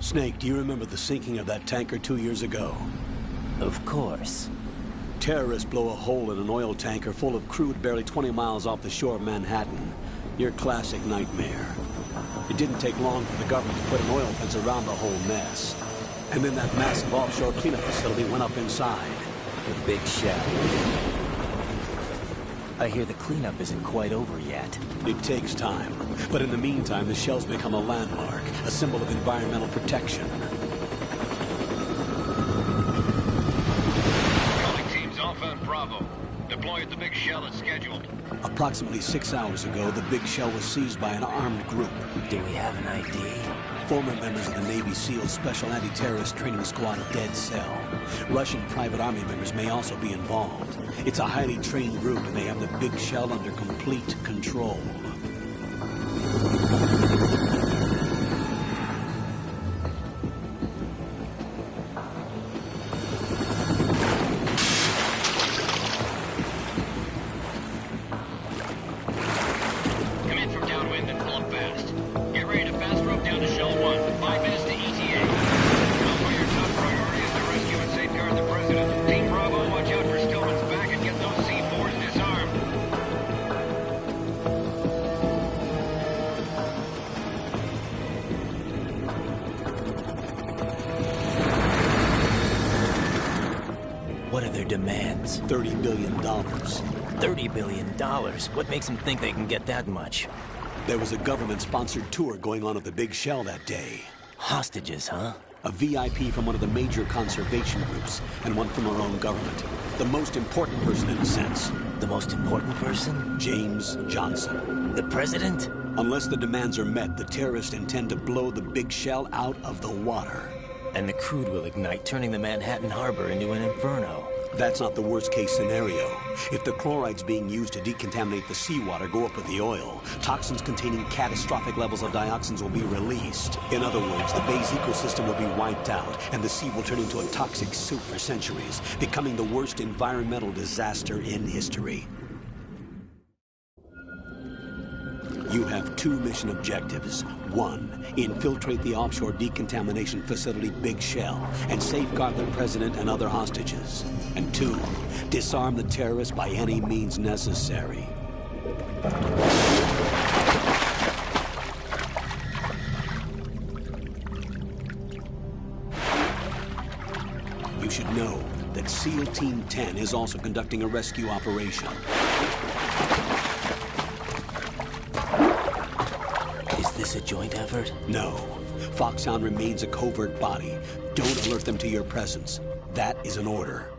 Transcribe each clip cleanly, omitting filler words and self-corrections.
Snake, do you remember the sinking of that tanker 2 years ago? Of course. Terrorists blow a hole in an oil tanker full of crude barely 20 miles off the shore of Manhattan. Your classic nightmare. It didn't take long for the government to put an oil fence around the whole mess. And then that massive offshore cleanup facility went up inside. The big shell. I hear the cleanup isn't quite over yet. It takes time. But in the meantime, the shell's become a landmark, a symbol of environmental protection. Calling teams Alpha and Bravo. Deploy at the big shell as scheduled. Approximately 6 hours ago, the big shell was seized by an armed group. Do we have an ID? Former members of the Navy SEAL Special Anti-Terrorist Training Squad Dead Cell. Russian private army members may also be involved. It's a highly trained group, and they have the big shell under complete control. Come in from downwind and pull up fast. Get ready to fast rope down to Shell 1. 5 minutes to ETA. Know where your top priority is to rescue and safeguard the President. Team Bravo, watch out for Stillman's back and get those C4s disarmed. What are their demands? $30 billion. $30 billion? What makes them think they can get that much? There was a government-sponsored tour going on at the big shell that day. Hostages, huh? A VIP from one of the major conservation groups, and one from our own government. The most important person in a sense. The most important person? James Johnson. The president? Unless the demands are met, the terrorists intend to blow the big shell out of the water. And the crude will ignite, turning the Manhattan harbor into an inferno. That's not the worst-case scenario. If the chlorides being used to decontaminate the seawater go up with the oil, toxins containing catastrophic levels of dioxins will be released. In other words, the bay's ecosystem will be wiped out, and the sea will turn into a toxic soup for centuries, becoming the worst environmental disaster in history. You have 2 mission objectives. 1, infiltrate the offshore decontamination facility Big Shell and safeguard the president and other hostages. And 2, disarm the terrorists by any means necessary. You should know that SEAL Team 10 is also conducting a rescue operation. Is this a joint effort? No. Foxhound remains a covert body. Don't alert them to your presence. That is an order.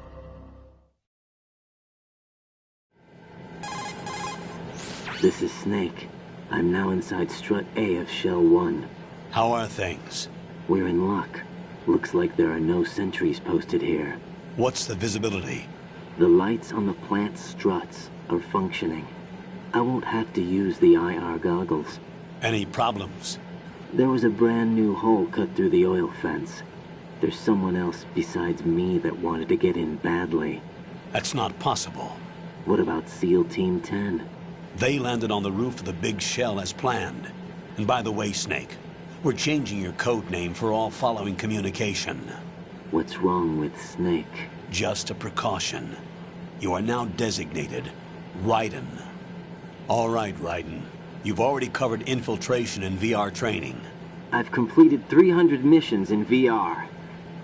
This is Snake. I'm now inside Strut A of Shell 1. How are things? We're in luck. Looks like there are no sentries posted here. What's the visibility? The lights on the plant's struts are functioning. I won't have to use the IR goggles. Any problems? There was a brand new hole cut through the oil fence. There's someone else besides me that wanted to get in badly. That's not possible. What about SEAL Team 10? They landed on the roof of the Big Shell as planned. And by the way, Snake, we're changing your code name for all following communication. What's wrong with Snake? Just a precaution. You are now designated Raiden. All right, Raiden. You've already covered infiltration and VR training. I've completed 300 missions in VR.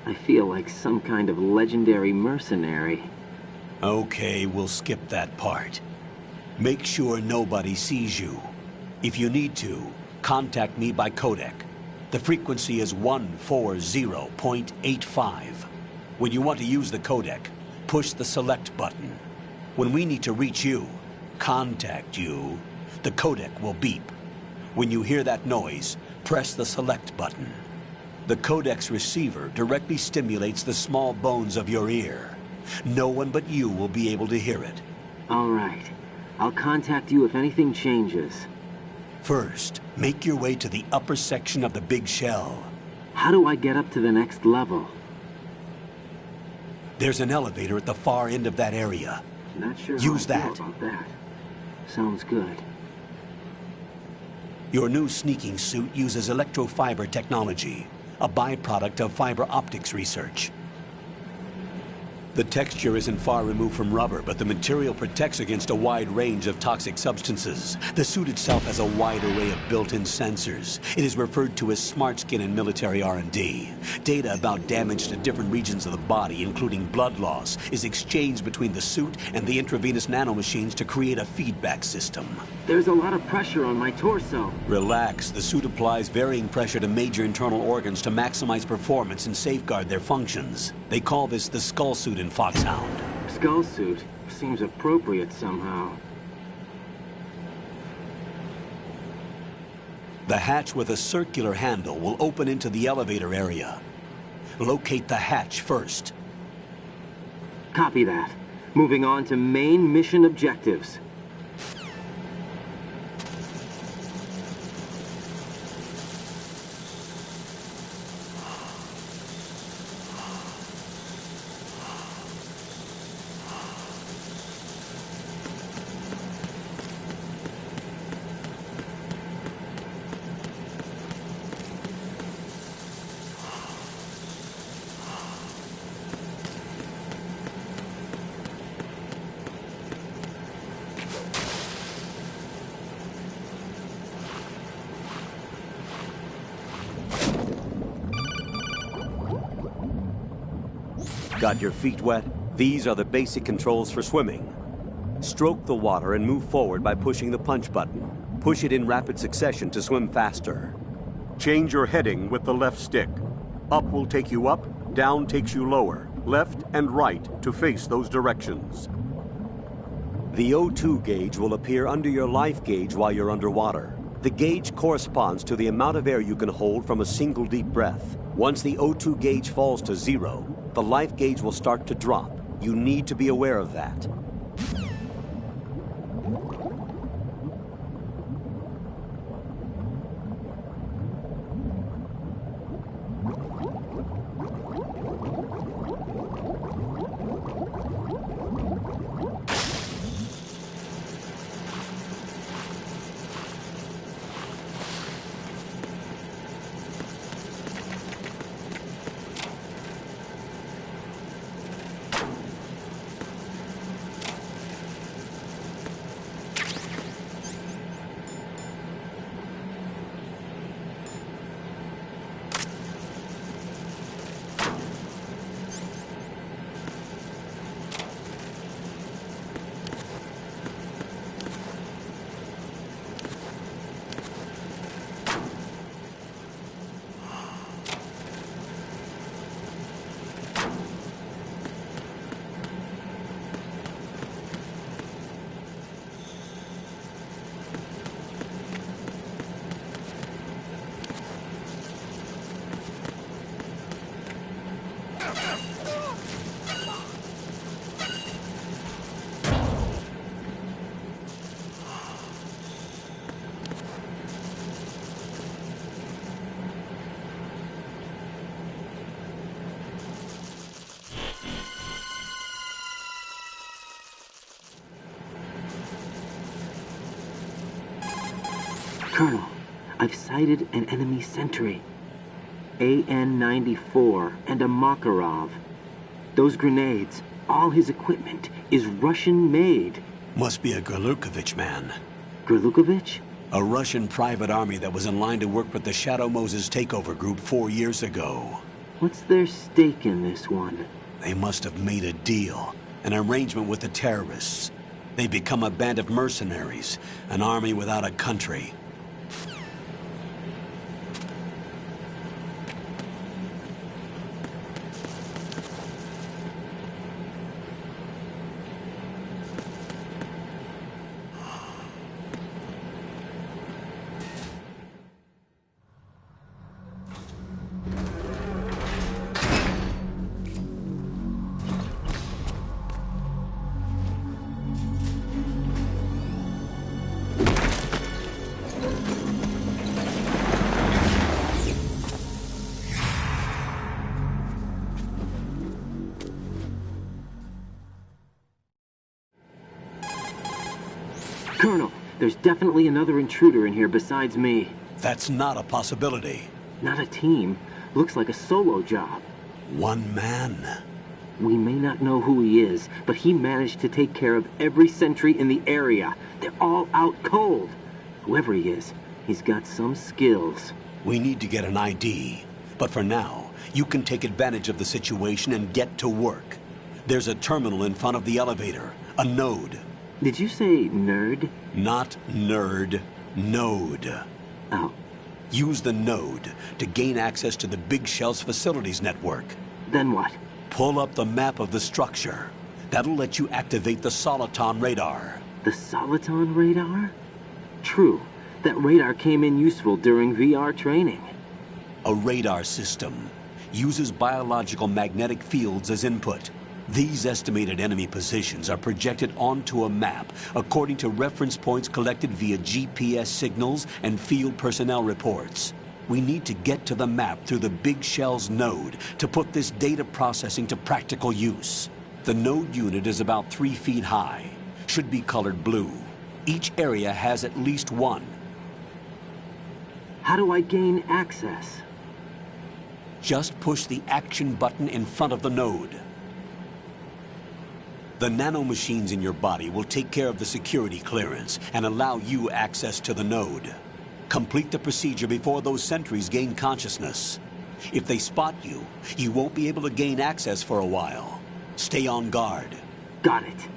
I feel like some kind of legendary mercenary. Okay, we'll skip that part. Make sure nobody sees you. If you need to, contact me by codec. The frequency is 140.85. When you want to use the codec, push the select button. When we need to reach you, contact you, the codec will beep. When you hear that noise, press the select button. The codec's receiver directly stimulates the small bones of your ear. No one but you will be able to hear it. All right. I'll contact you if anything changes. First, make your way to the upper section of the Big Shell. How do I get up to the next level? There's an elevator at the far end of that area. Not sure Use how I that. feel about that. Sounds good. Your new sneaking suit uses electrofiber technology. a byproduct of fiber optics research. The texture isn't far removed from rubber, but the material protects against a wide range of toxic substances. The suit itself has a wide array of built-in sensors. It is referred to as smart skin in military R&D. Data about damage to different regions of the body, including blood loss, is exchanged between the suit and the intravenous nanomachines to create a feedback system. There's a lot of pressure on my torso. Relax. The suit applies varying pressure to major internal organs to maximize performance and safeguard their functions. They call this the skull suit in Foxhound. Skull suit seems appropriate somehow. The hatch with a circular handle will open into the elevator area. Locate the hatch first. Copy that. Moving on to main mission objectives. Got your feet wet? These are the basic controls for swimming. Stroke the water and move forward by pushing the punch button. Push it in rapid succession to swim faster. Change your heading with the left stick. Up will take you up, down takes you lower, left and right to face those directions. The O2 gauge will appear under your life gauge while you're underwater. The gauge corresponds to the amount of air you can hold from a single deep breath. Once the O2 gauge falls to 0, the life gauge will start to drop. You need to be aware of that. Colonel, I've sighted an enemy sentry. AN-94 and a Makarov. Those grenades, all his equipment, is Russian-made. Must be a Gorlukovich man. Gorlukovich? A Russian private army that was in line to work with the Shadow Moses takeover group 4 years ago. What's their stake in this one? They must have made a deal, an arrangement with the terrorists. They become a band of mercenaries, an army without a country. Colonel, there's definitely another intruder in here besides me. That's not a possibility. Not a team, Looks like a solo job. One man. We may not know who he is, but he managed to take care of every sentry in the area. They're all out cold. Whoever he is, he's got some skills. We need to get an ID. But for now, you can take advantage of the situation and get to work. There's a terminal in front of the elevator. A node. Did you say nerd? Not nerd. Node. Oh. Use the node to gain access to the Big Shell's facilities network. Then what? Pull up the map of the structure. That'll let you activate the Soliton radar. The Soliton radar? True. That radar came in useful during VR training. A radar system uses biological magnetic fields as input. These estimated enemy positions are projected onto a map according to reference points collected via GPS signals and field personnel reports. We need to get to the map through the Big Shell's node to put this data processing to practical use. The node unit is about 3 feet high, should be colored blue. Each area has at least one. How do I gain access? Just push the action button in front of the node. The nanomachines in your body will take care of the security clearance and allow you access to the node. Complete the procedure before those sentries gain consciousness. If they spot you, you won't be able to gain access for a while. Stay on guard. Got it.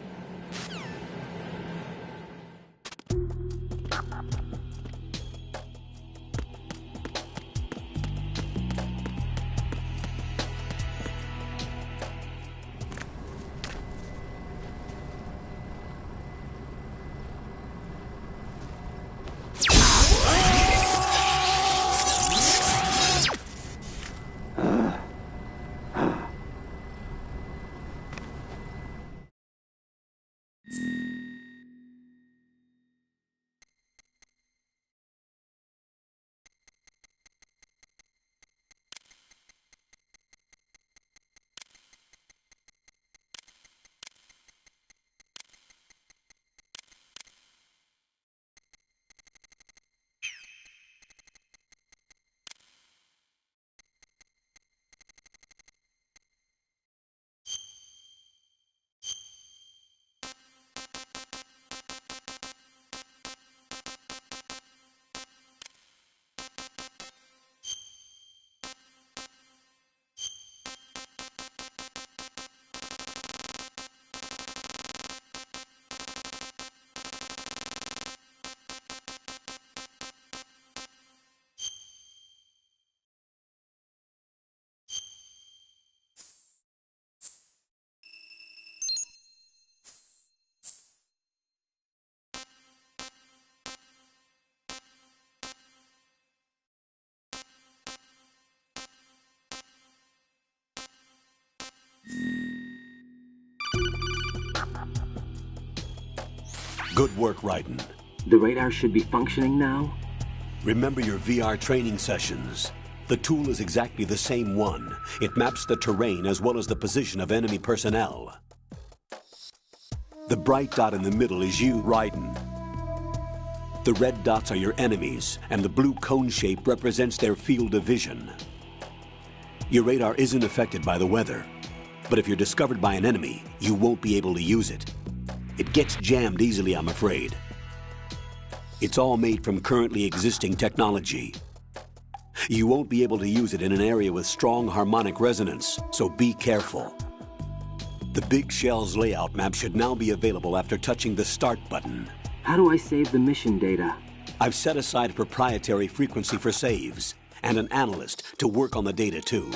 Good work, Raiden. The radar should be functioning now? Remember your VR training sessions. The tool is exactly the same one. It maps the terrain as well as the position of enemy personnel. The bright dot in the middle is you, Raiden. The red dots are your enemies, and the blue cone shape represents their field of vision. Your radar isn't affected by the weather, but if you're discovered by an enemy, you won't be able to use it. It gets jammed easily, I'm afraid. It's all made from currently existing technology. You won't be able to use it in an area with strong harmonic resonance, so be careful. The Big Shell's layout map should now be available after touching the Start button. How do I save the mission data? I've set aside a proprietary frequency for saves, and an analyst to work on the data too.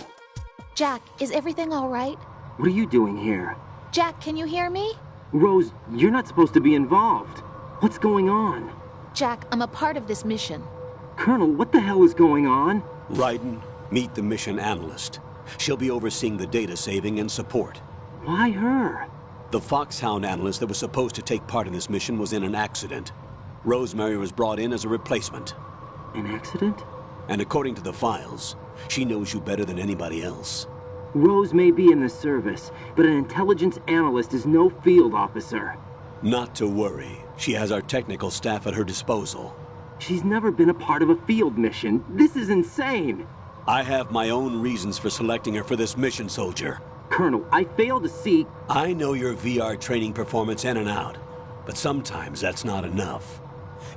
Jack, is everything all right? What are you doing here? Jack, can you hear me? Rose, you're not supposed to be involved. What's going on? Jack, I'm a part of this mission. Colonel, what the hell is going on? Raiden, meet the mission analyst. She'll be overseeing the data saving and support. Why her? The Foxhound analyst that was supposed to take part in this mission was in an accident. Rosemary was brought in as a replacement. An accident? And according to the files, she knows you better than anybody else. Rose may be in the service, but an intelligence analyst is no field officer. Not to worry. She has our technical staff at her disposal. She's never been a part of a field mission. This is insane. I have my own reasons for selecting her for this mission, soldier. Colonel, I fail to see... I know your VR training performance in and out, but sometimes that's not enough.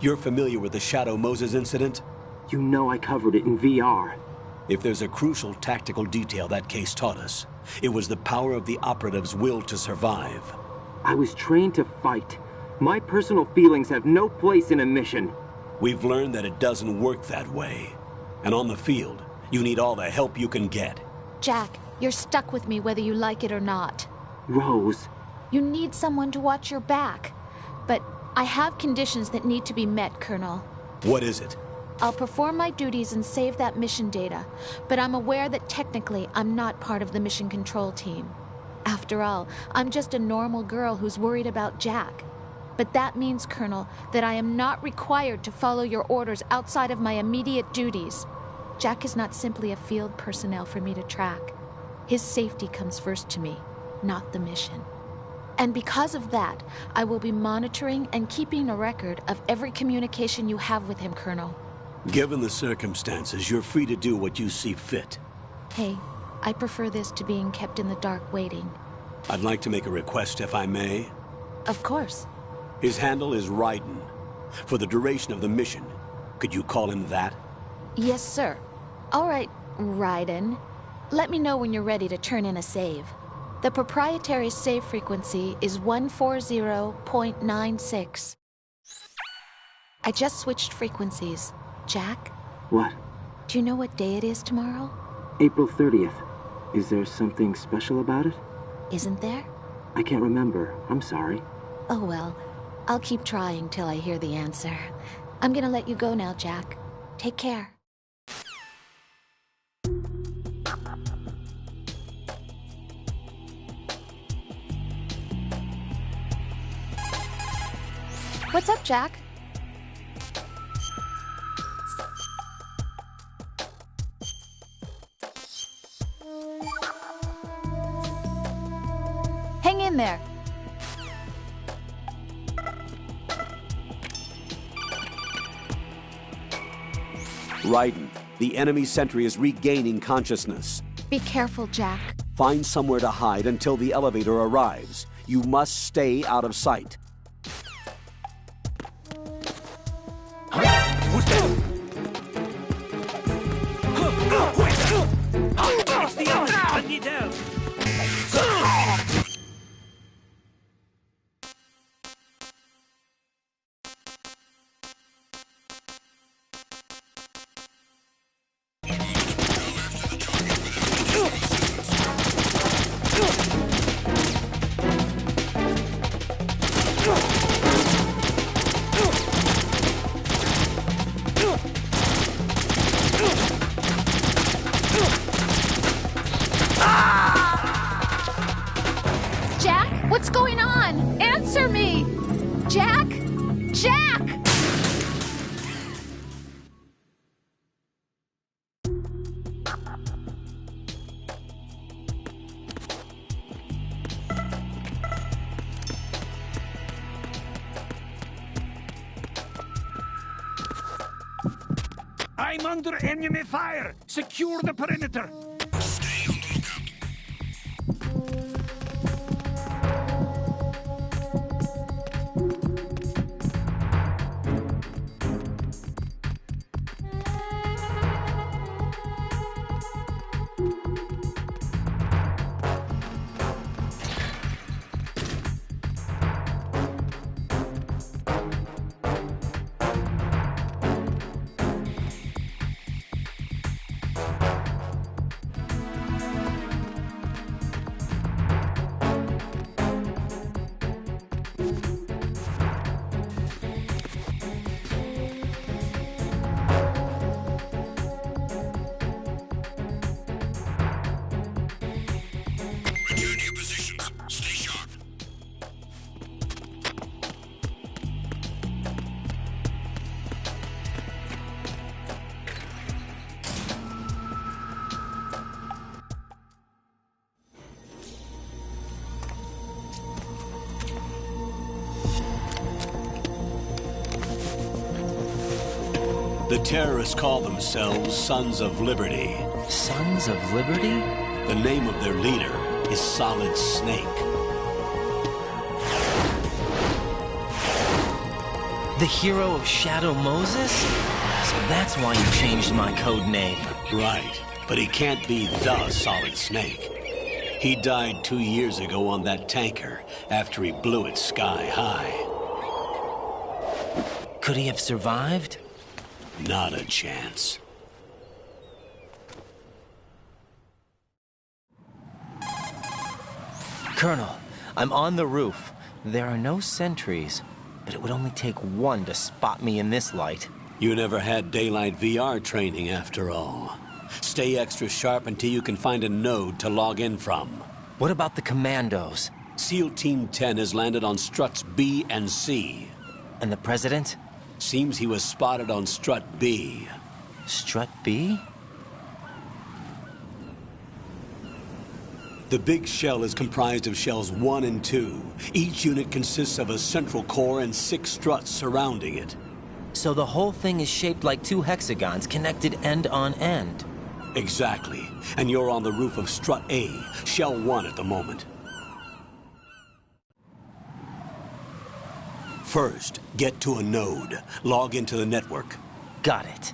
You're familiar with the Shadow Moses incident? You know I covered it in VR. If there's a crucial tactical detail that case taught us, it was the power of the operative's will to survive. I was trained to fight. My personal feelings have no place in a mission. We've learned that it doesn't work that way. And on the field, you need all the help you can get. Jack, you're stuck with me whether you like it or not. Rose. You need someone to watch your back. But I have conditions that need to be met, Colonel. What is it? I'll perform my duties and save that mission data, but I'm aware that technically I'm not part of the mission control team. After all, I'm just a normal girl who's worried about Jack. But that means, Colonel, that I am not required to follow your orders outside of my immediate duties. Jack is not simply a field personnel for me to track. His safety comes first to me, not the mission. And because of that, I will be monitoring and keeping a record of every communication you have with him, Colonel. Given the circumstances, you're free to do what you see fit. Hey, I prefer this to being kept in the dark waiting. I'd like to make a request, if I may. Of course. His handle is Raiden. For the duration of the mission, could you call him that? Yes, sir. All right, Raiden. Let me know when you're ready to turn in a save. The proprietary save frequency is 140.96. I just switched frequencies. Jack, What? do you know what day it is tomorrow? April 30th. Is there something special about it? Isn't there? I can't remember. I'm sorry. Oh well, I'll keep trying till I hear the answer. I'm gonna let you go now, Jack. Take care. What's up, Jack? Hang in there. Raiden, the enemy sentry is regaining consciousness. Be careful, Jack. Find somewhere to hide until the elevator arrives. You must stay out of sight. Who's that? It's the other! I need help! Jack, what's going on? Answer me! Jack? Jack! I'm under enemy fire! Secure the perimeter! The terrorists call themselves Sons of Liberty. Sons of Liberty? The name of their leader is Solid Snake. The hero of Shadow Moses? So that's why you changed my code name. Right, but he can't be the Solid Snake. He died 2 years ago on that tanker after he blew it sky high. Could he have survived? Not a chance. Colonel, I'm on the roof. There are no sentries, but it would only take one to spot me in this light. You never had daylight VR training after all. Stay extra sharp until you can find a node to log in from. What about the commandos? SEAL Team 10 has landed on struts B and C. And the president? Seems he was spotted on strut B. Strut B? The big shell is comprised of shells 1 and 2. Each unit consists of a central core and 6 struts surrounding it. So the whole thing is shaped like 2 hexagons connected end on end. Exactly. And you're on the roof of strut A, shell 1 at the moment. First, get to a node. Log into the network. Got it.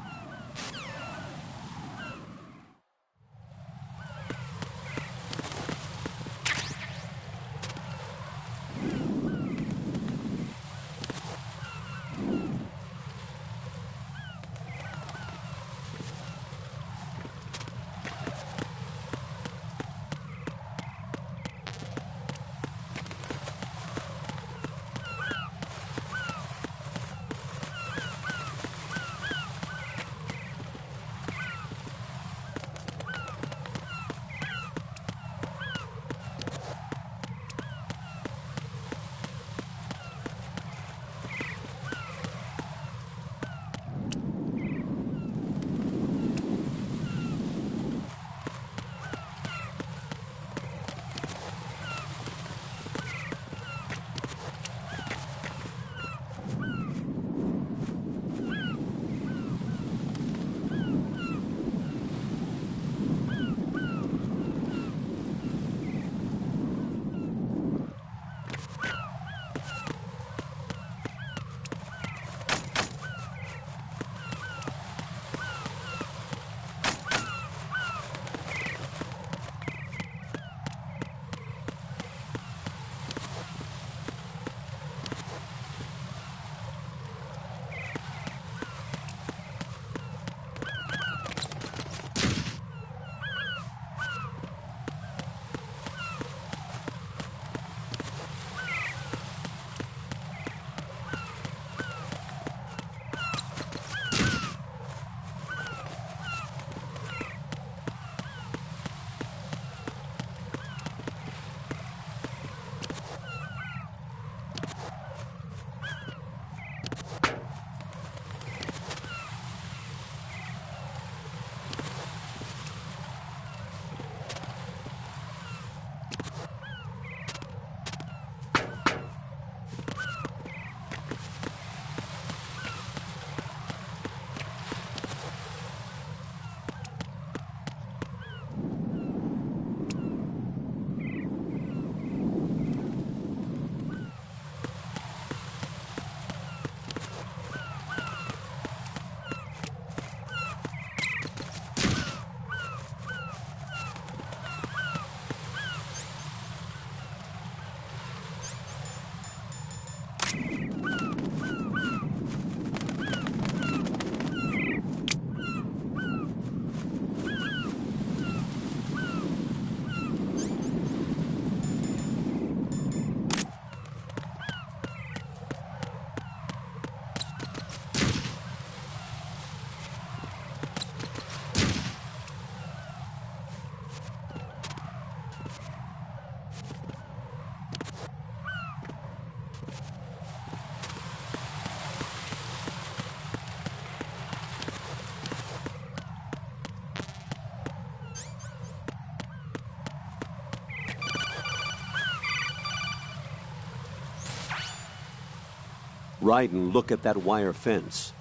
Ride and look at that wire fence.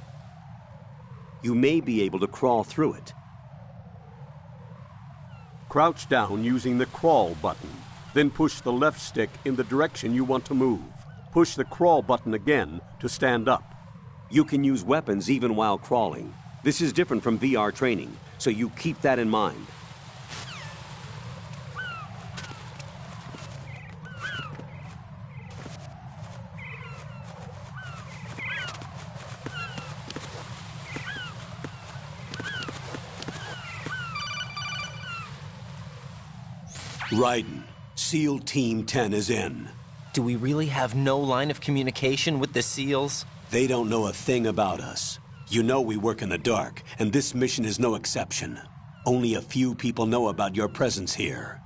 You may be able to crawl through it. Crouch down using the crawl button. Then push the left stick in the direction you want to move. Push the crawl button again to stand up. You can use weapons even while crawling. This is different from VR training, so you keep that in mind. Raiden, SEAL Team 10 is in. Do we really have no line of communication with the SEALs? They don't know a thing about us. You know we work in the dark, and this mission is no exception. Only a few people know about your presence here.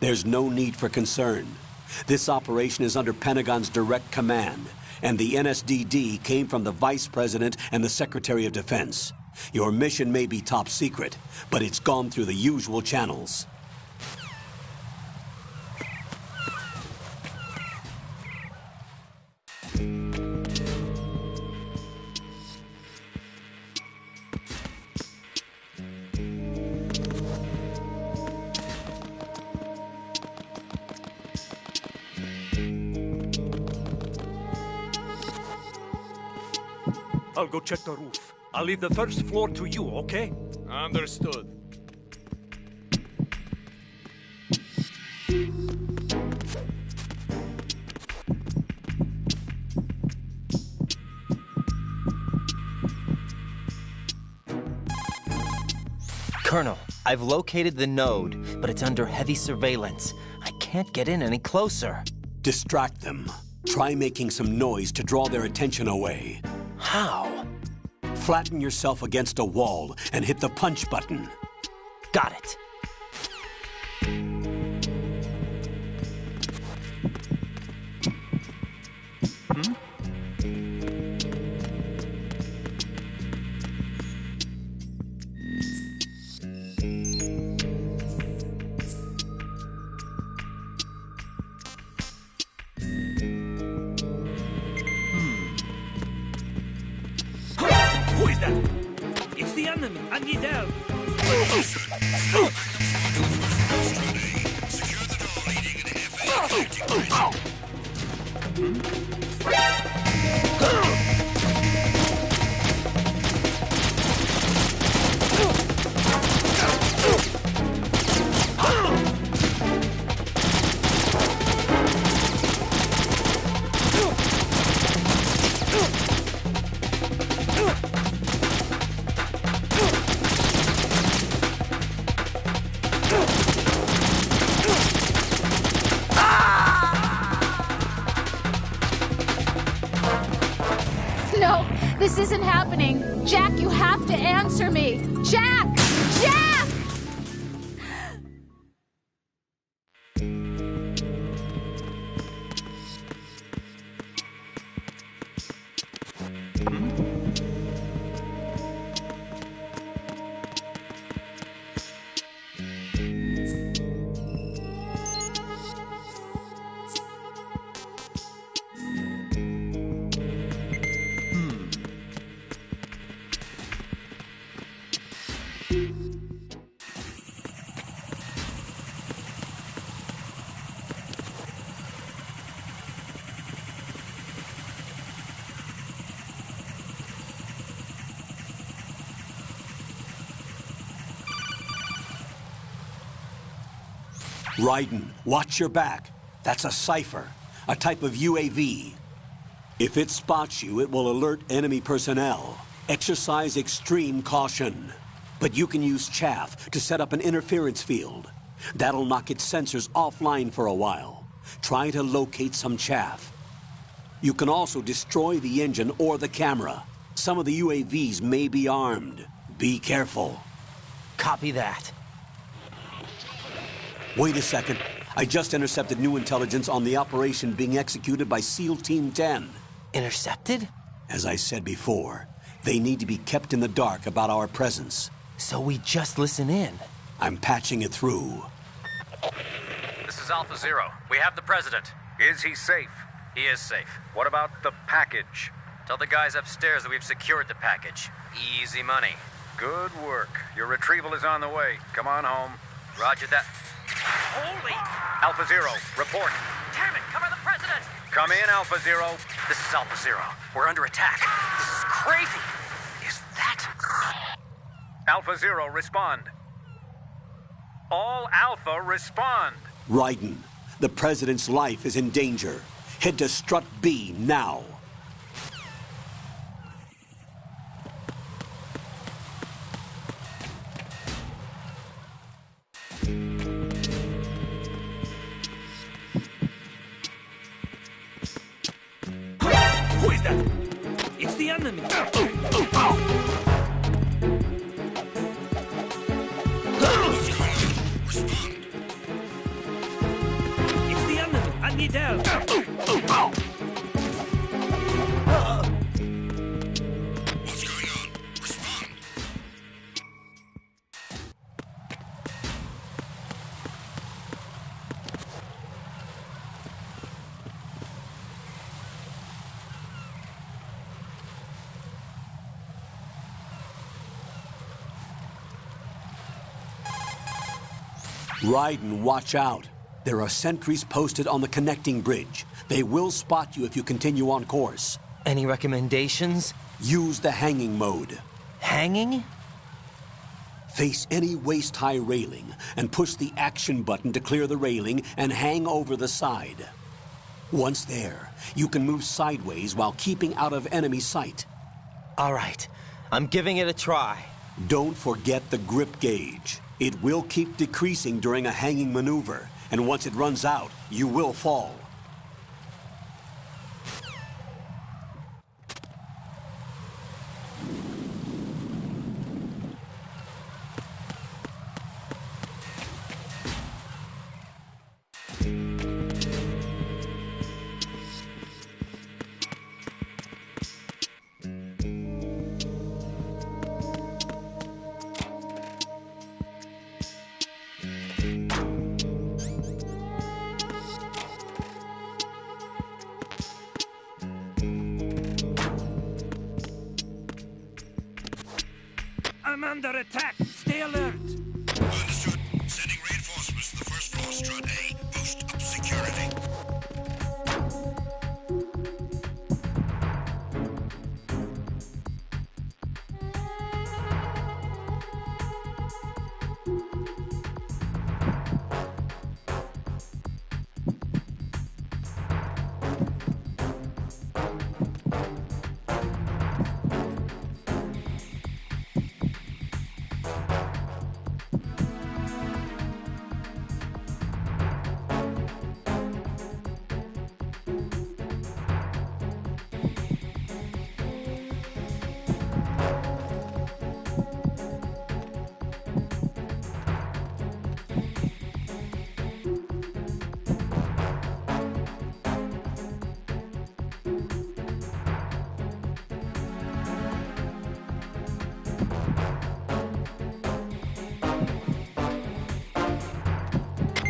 There's no need for concern. This operation is under Pentagon's direct command, and the NSDD came from the Vice President and the Secretary of Defense. Your mission may be top secret, but it's gone through the usual channels. I'll go check the roof. I'll leave the first floor to you, okay? Understood. Colonel, I've located the node, but it's under heavy surveillance. I can't get in any closer. Distract them. Try making some noise to draw their attention away. How? Flatten yourself against a wall and hit the punch button. Got it. Who is that? It's the enemy. I need help. No, this isn't happening. Jack, you have to answer me. Jack! Jack! Raiden, watch your back. That's a cipher, a type of UAV. If it spots you, it will alert enemy personnel. Exercise extreme caution. But you can use chaff to set up an interference field. That'll knock its sensors offline for a while. Try to locate some chaff. You can also destroy the engine or the camera. Some of the UAVs may be armed. Be careful. Copy that. Wait a second. I just intercepted new intelligence on the operation being executed by SEAL Team 10. Intercepted? As I said before, they need to be kept in the dark about our presence. So we just listen in. I'm patching it through. This is Alpha Zero. We have the president. Is he safe? He is safe. What about the package? Tell the guys upstairs that we've secured the package. Easy money. Good work. Your retrieval is on the way. Come on home. Roger that. Holy! Alpha Zero, report. Damn it! Cover the president! Come in, Alpha Zero. This is Alpha Zero. We're under attack. This is crazy. Is that... Alpha Zero, respond. All Alpha, respond. Raiden, the President's life is in danger. Head to Strut B now. Who is that? It's the enemy. It's the enemy. I need help. What's going on? Respond. Raiden, watch out. There are sentries posted on the connecting bridge. They will spot you if you continue on course. Any recommendations? Use the hanging mode. Hanging? Face any waist-high railing and push the action button to clear the railing and hang over the side. Once there, you can move sideways while keeping out of enemy sight. All right. I'm giving it a try. Don't forget the grip gauge. It will keep decreasing during a hanging maneuver, and once it runs out, you will fall. I'm under attack. Stay alert. Understood. Sending reinforcements to the first floor, Strut A. Boost up security.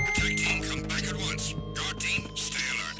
Attack team, come back at once. Guard team, stay alert.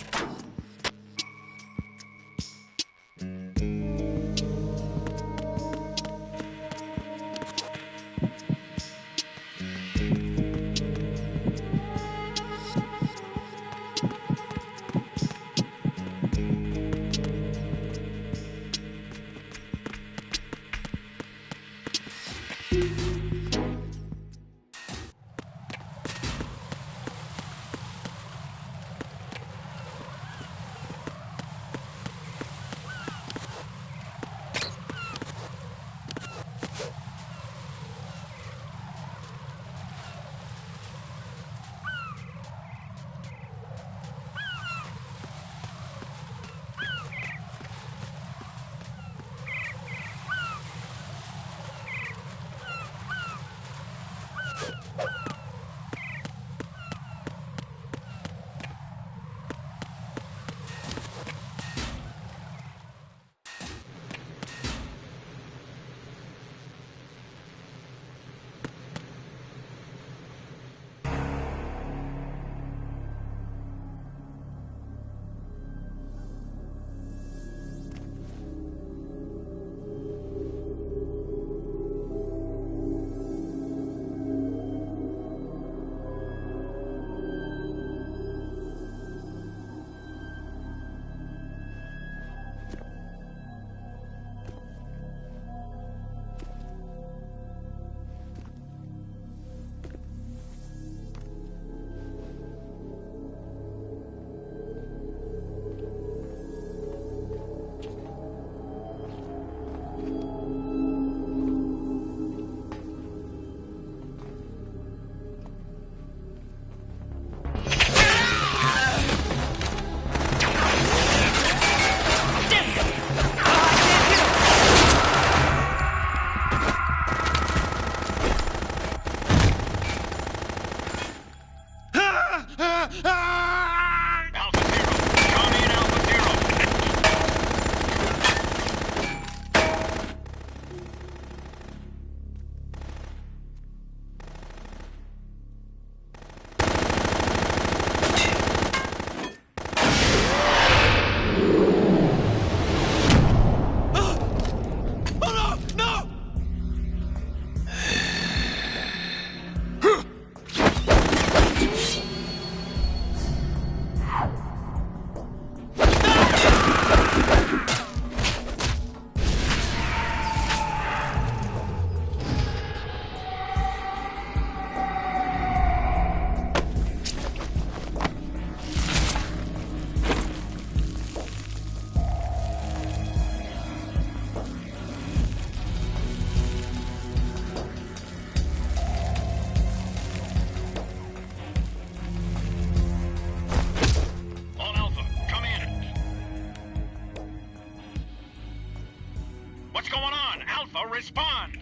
What's going on? Alpha, respond!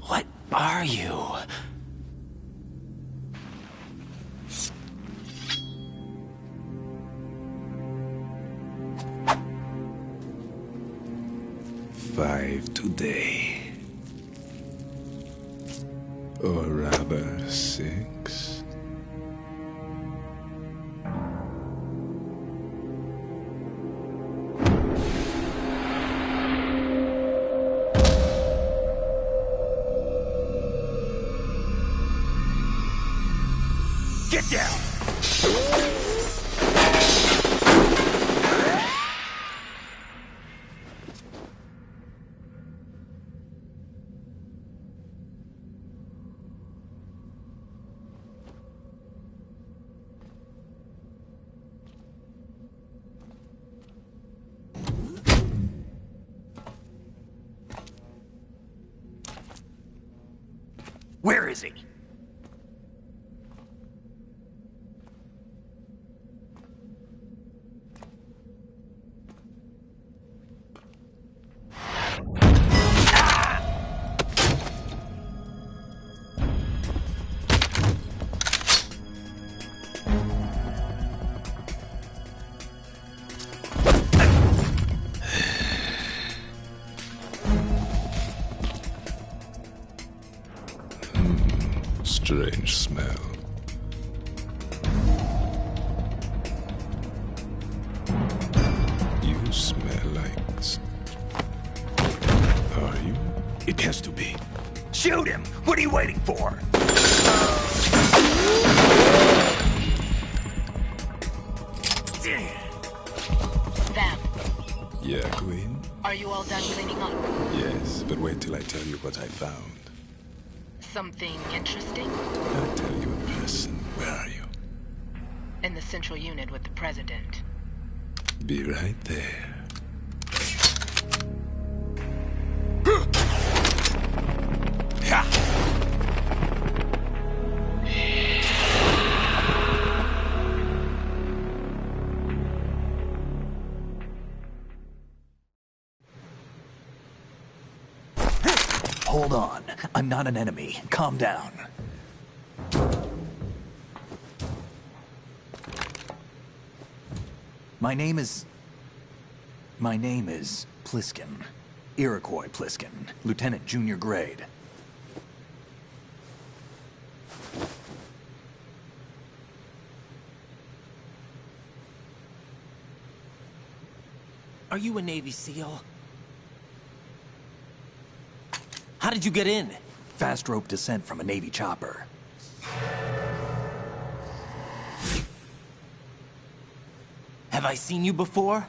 What are you? Five today. Or rather, 6. Get down! Where is he? Strange smell. You smell like... Are you? It has to be. Shoot him! What are you waiting for? Vam, Yeah, Queen? are you all done cleaning up? Yes, but wait till I tell you what I found. Something interesting? I'll tell you in person. Where are you? In the central unit with the president. Be right there. Hold on. I'm not an enemy. Calm down. My name is Pliskin. Iroquois Pliskin. Lieutenant junior grade. Are you a Navy SEAL? How did you get in? Fast rope descent from a Navy chopper. Have I seen you before?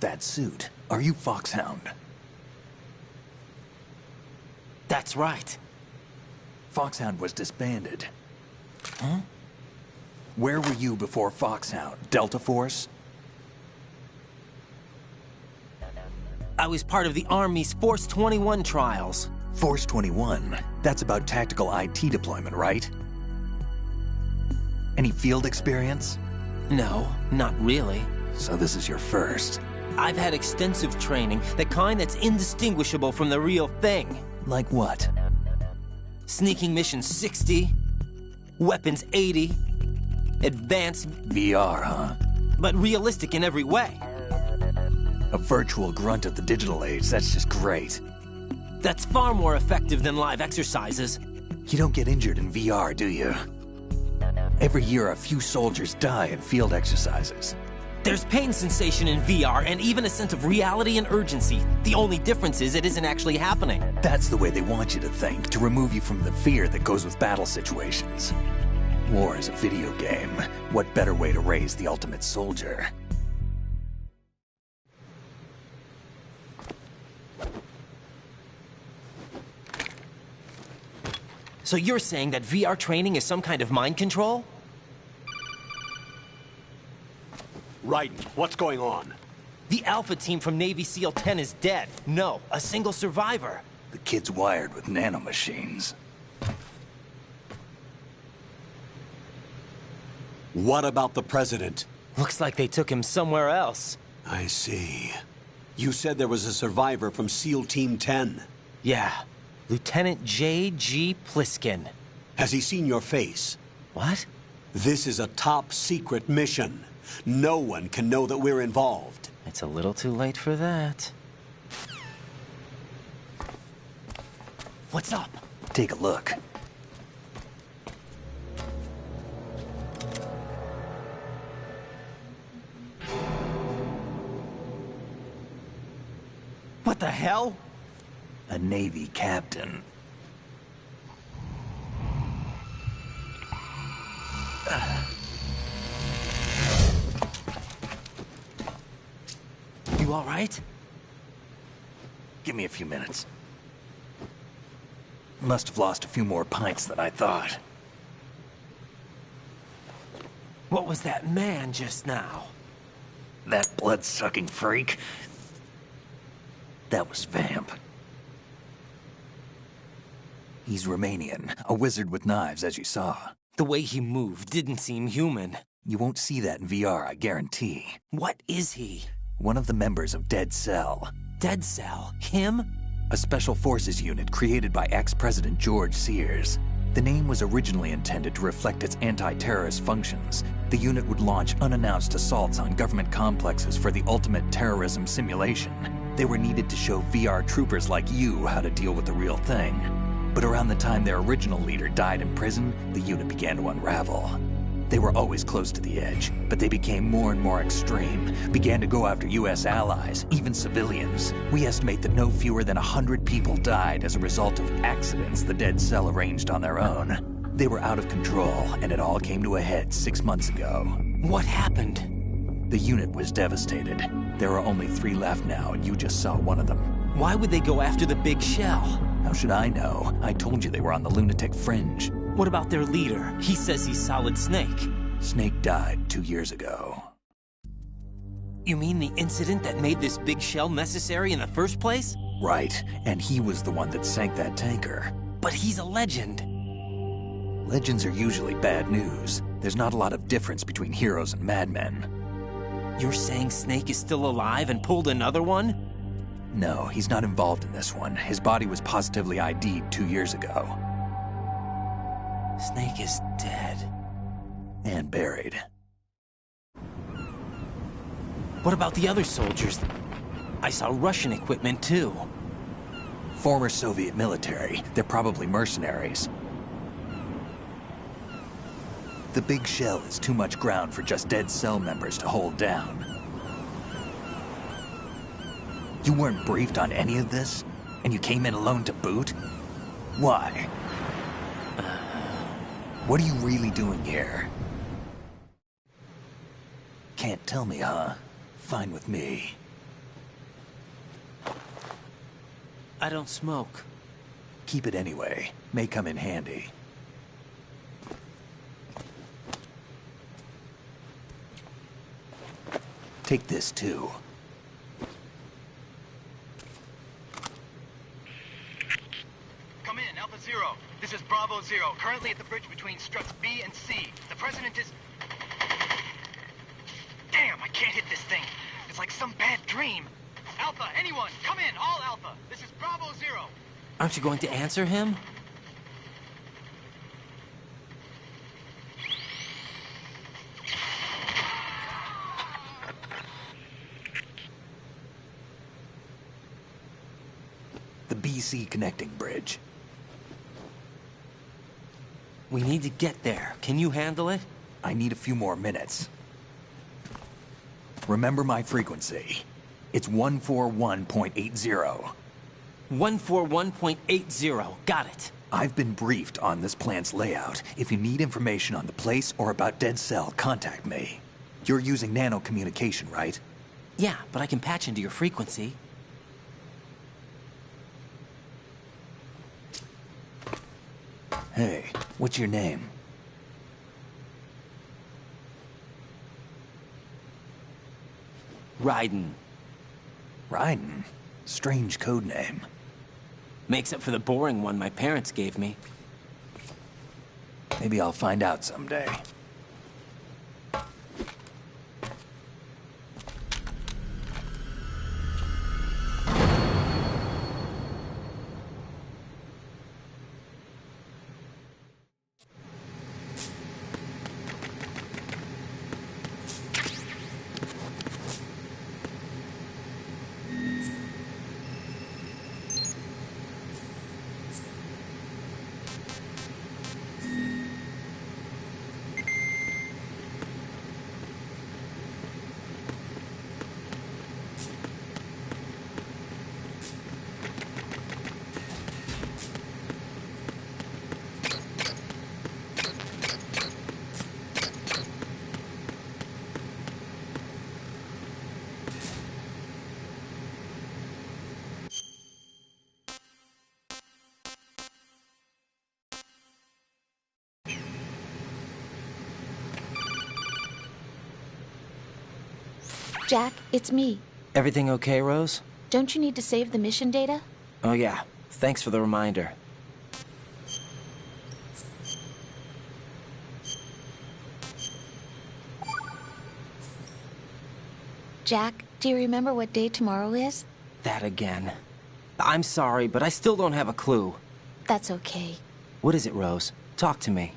That suit. Are you Foxhound? That's right. Foxhound was disbanded. Huh? Where were you before Foxhound? Delta Force? I was part of the Army's Force 21 trials. Force 21? That's about tactical IT deployment, right? Any field experience? No, not really. So this is your first. I've had extensive training, the kind that's indistinguishable from the real thing. Like what? Sneaking mission 60, weapons 80, advanced... VR, huh? But realistic in every way. A virtual grunt of the digital age, that's just great. That's far more effective than live exercises. You don't get injured in VR, do you? Every year, a few soldiers die in field exercises. There's pain sensation in VR and even a sense of reality and urgency. The only difference is it isn't actually happening. That's the way they want you to think, to remove you from the fear that goes with battle situations. War is a video game. What better way to raise the ultimate soldier? So you're saying that VR training is some kind of mind control? Raiden, what's going on? The Alpha team from Navy SEAL 10 is dead. No, a single survivor. The kid's wired with nanomachines. What about the President? Looks like they took him somewhere else. I see. You said there was a survivor from SEAL Team 10. Yeah. Lieutenant J.G. Pliskin. Has he seen your face? What? This is a top secret mission. No one can know that we're involved. It's a little too late for that. What's up? Take a look. What the hell? A Navy captain. You all right? Give me a few minutes. Must have lost a few more pints than I thought. What was that man just now? That blood-sucking freak? That was Vamp. He's Romanian, a wizard with knives, as you saw. The way he moved didn't seem human. You won't see that in VR, I guarantee. What is he? One of the members of Dead Cell. Dead Cell? Him? A special forces unit created by ex-President George Sears. The name was originally intended to reflect its anti-terrorist functions. The unit would launch unannounced assaults on government complexes for the ultimate terrorism simulation. They were needed to show VR troopers like you how to deal with the real thing. But around the time their original leader died in prison, the unit began to unravel. They were always close to the edge, but they became more and more extreme, began to go after U.S. allies, even civilians. We estimate that no fewer than 100 people died as a result of accidents the Dead Cell arranged on their own. They were out of control, and it all came to a head 6 months ago. What happened? The unit was devastated. There are only 3 left now, and you just saw one of them. Why would they go after the big shell? How should I know? I told you they were on the lunatic fringe. What about their leader? He says he's Solid Snake. Snake died 2 years ago. You mean the incident that made this big shell necessary in the first place? Right, and he was the one that sank that tanker. But he's a legend. Legends are usually bad news. There's not a lot of difference between heroes and madmen. You're saying Snake is still alive and pulled another one? No, he's not involved in this one. His body was positively ID'd 2 years ago. Snake is dead. And buried. What about the other soldiers? I saw Russian equipment too. Former Soviet military. They're probably mercenaries. The big shell is too much ground for just Dead Cell members to hold down. You weren't briefed on any of this? And you came in alone to boot? Why? What are you really doing here? Can't tell me, huh? Fine with me. I don't smoke. Keep it anyway. May come in handy. Take this, too. Come in, Alpha Zero. This is Bravo Zero, currently at the bridge between struts B and C. The President is... Damn, I can't hit this thing. It's like some bad dream. Alpha, anyone, come in, all Alpha. This is Bravo Zero. Aren't you going to answer him? The PC connecting bridge. We need to get there. Can you handle it? I need a few more minutes. Remember my frequency. It's 141.80. 141.80. Got it. I've been briefed on this plant's layout. If you need information on the place or about Dead Cell, contact me. You're using nano communication, right? Yeah, but I can patch into your frequency. Hey, what's your name? Raiden. Raiden? Strange code name. Makes up for the boring one my parents gave me. Maybe I'll find out someday. Jack, it's me. Everything okay, Rose? Don't you need to save the mission data? Oh yeah, thanks for the reminder. Jack, do you remember what day tomorrow is? That again. I'm sorry, but I still don't have a clue. That's okay. What is it, Rose? Talk to me.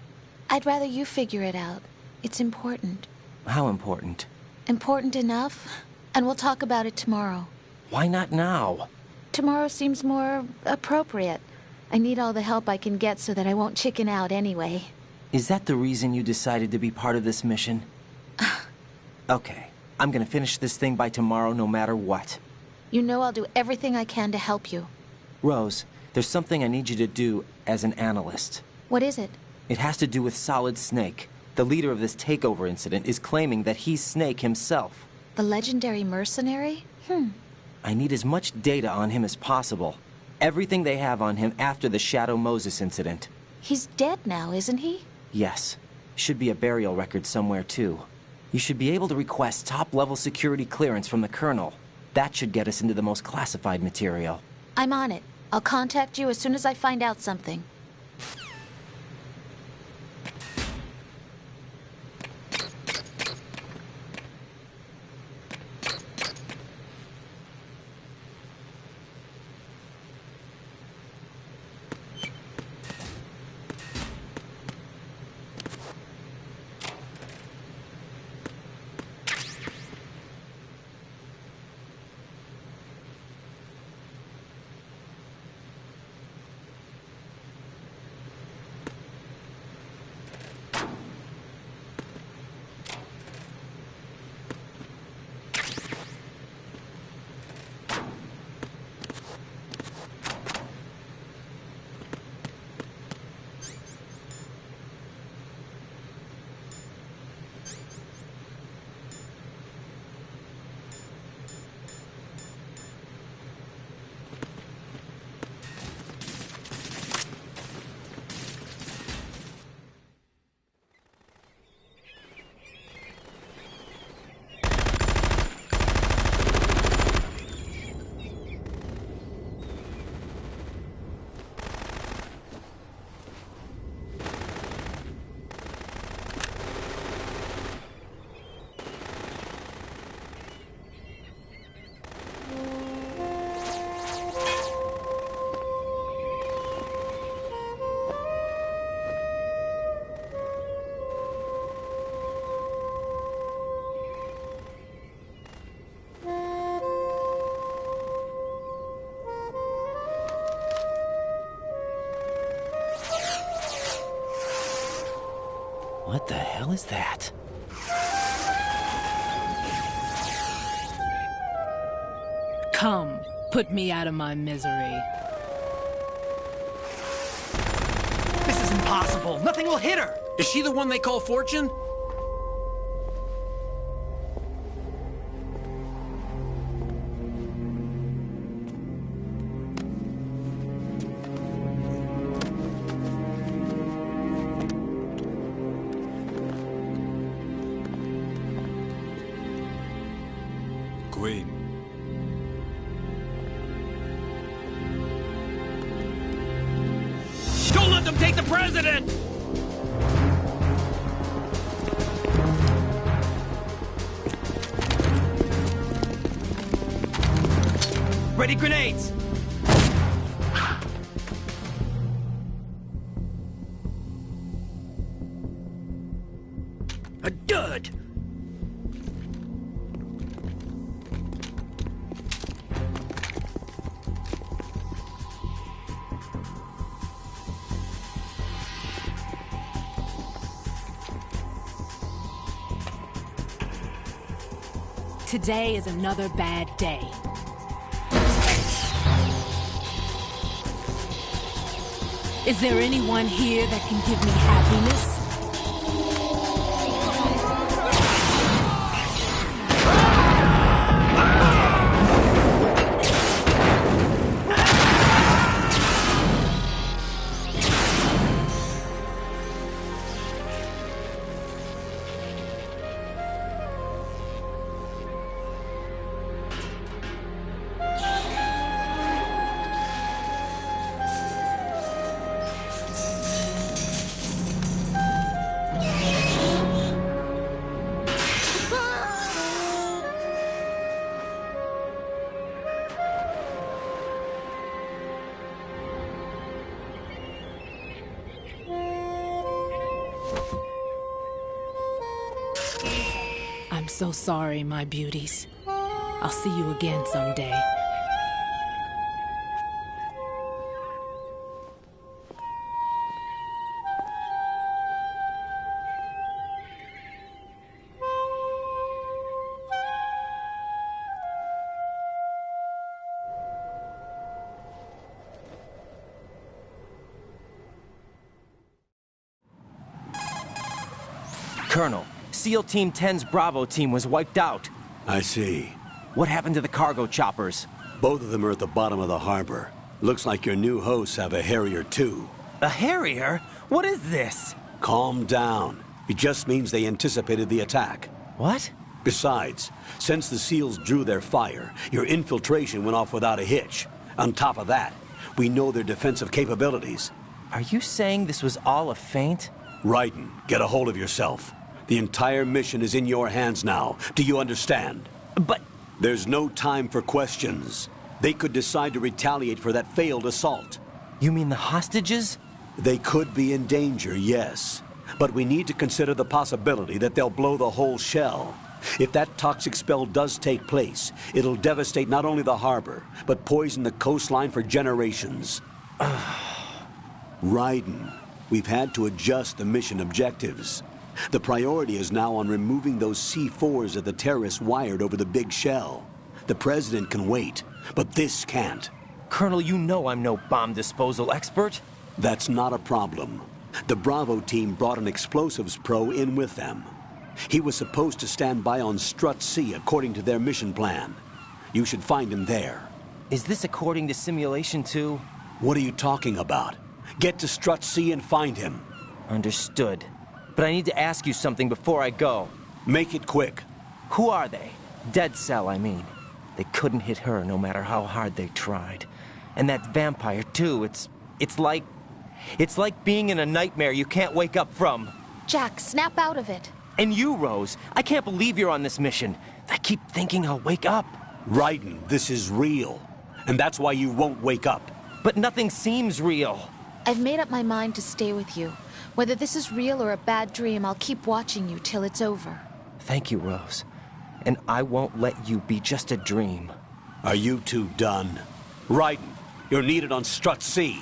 I'd rather you figure it out. It's important. How important? Important enough, and we'll talk about it tomorrow. Why not now? Tomorrow seems more appropriate. I need all the help I can get so that I won't chicken out anyway. Is that the reason you decided to be part of this mission? Okay, I'm gonna finish this thing by tomorrow no matter what. You know I'll do everything I can to help you. Rose, there's something I need you to do as an analyst. What is it? It has to do with Solid Snake. The leader of this takeover incident is claiming that he's Snake himself. The legendary mercenary? I need as much data on him as possible. Everything they have on him after the Shadow Moses incident. He's dead now, isn't he? Yes. Should be a burial record somewhere, too. You should be able to request top-level security clearance from the Colonel. That should get us into the most classified material. I'm on it. I'll contact you as soon as I find out something. What the hell is that? Come, put me out of my misery. This is impossible. Nothing will hit her. Is she the one they call Fortune? Queen. Don't let them take the president! Ready grenades! A dud! Today is another bad day. Is there anyone here that can give me happiness? I'm so sorry, my beauties. I'll see you again someday. Colonel, SEAL Team 10's Bravo team was wiped out. I see. What happened to the cargo choppers? Both of them are at the bottom of the harbor. Looks like your new hosts have a Harrier too. A Harrier? What is this? Calm down. It just means they anticipated the attack. What? Besides, since the SEALs drew their fire, your infiltration went off without a hitch. On top of that, we know their defensive capabilities. Are you saying this was all a feint? Raiden, get a hold of yourself. The entire mission is in your hands now. Do you understand? But... There's no time for questions. They could decide to retaliate for that failed assault. You mean the hostages? They could be in danger, yes. But we need to consider the possibility that they'll blow the whole shell. If that toxic spell does take place, it'll devastate not only the harbor, but poison the coastline for generations. Raiden, we've had to adjust the mission objectives. The priority is now on removing those C4s that the terrorists wired over the big shell. The president can wait, but this can't. Colonel, you know I'm no bomb disposal expert. That's not a problem. The Bravo team brought an explosives pro in with them. He was supposed to stand by on Strut C according to their mission plan. You should find him there. Is this according to Simulation 2? What are you talking about? Get to Strut C and find him. Understood. But I need to ask you something before I go. Make it quick. Who are they? Dead Cell, I mean. They couldn't hit her no matter how hard they tried. And that vampire, too, it's like being in a nightmare you can't wake up from. Jack, snap out of it. And you, Rose, I can't believe you're on this mission. I keep thinking I'll wake up. Raiden, this is real. And that's why you won't wake up. But nothing seems real. I've made up my mind to stay with you. Whether this is real or a bad dream, I'll keep watching you till it's over. Thank you, Rose. And I won't let you be just a dream. Are you two done? Raiden, you're needed on Strut C.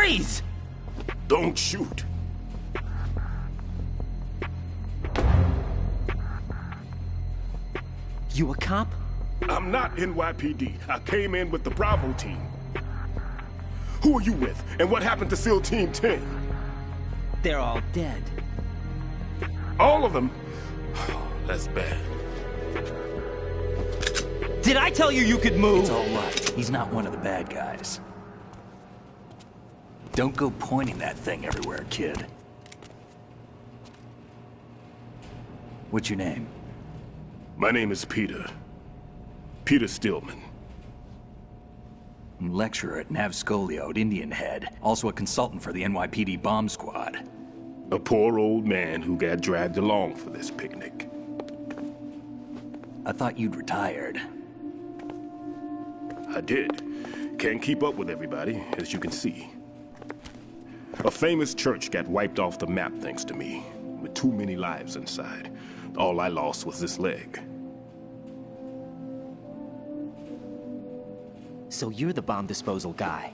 Freeze! Don't shoot. You a cop? I'm not NYPD. I came in with the Bravo team. Who are you with? And what happened to SEAL Team 10? They're all dead. All of them? That's bad. Did I tell you you could move? It's all right. He's not one of the bad guys. Don't go pointing that thing everywhere, kid. What's your name? My name is Peter. Peter Stillman. Lecturer at Navscolio at Indian Head. Also a consultant for the NYPD bomb squad. A poor old man who got dragged along for this picnic. I thought you'd retired. I did. Can't keep up with everybody, as you can see. A famous church got wiped off the map thanks to me, with too many lives inside. All I lost was this leg. So you're the bomb disposal guy.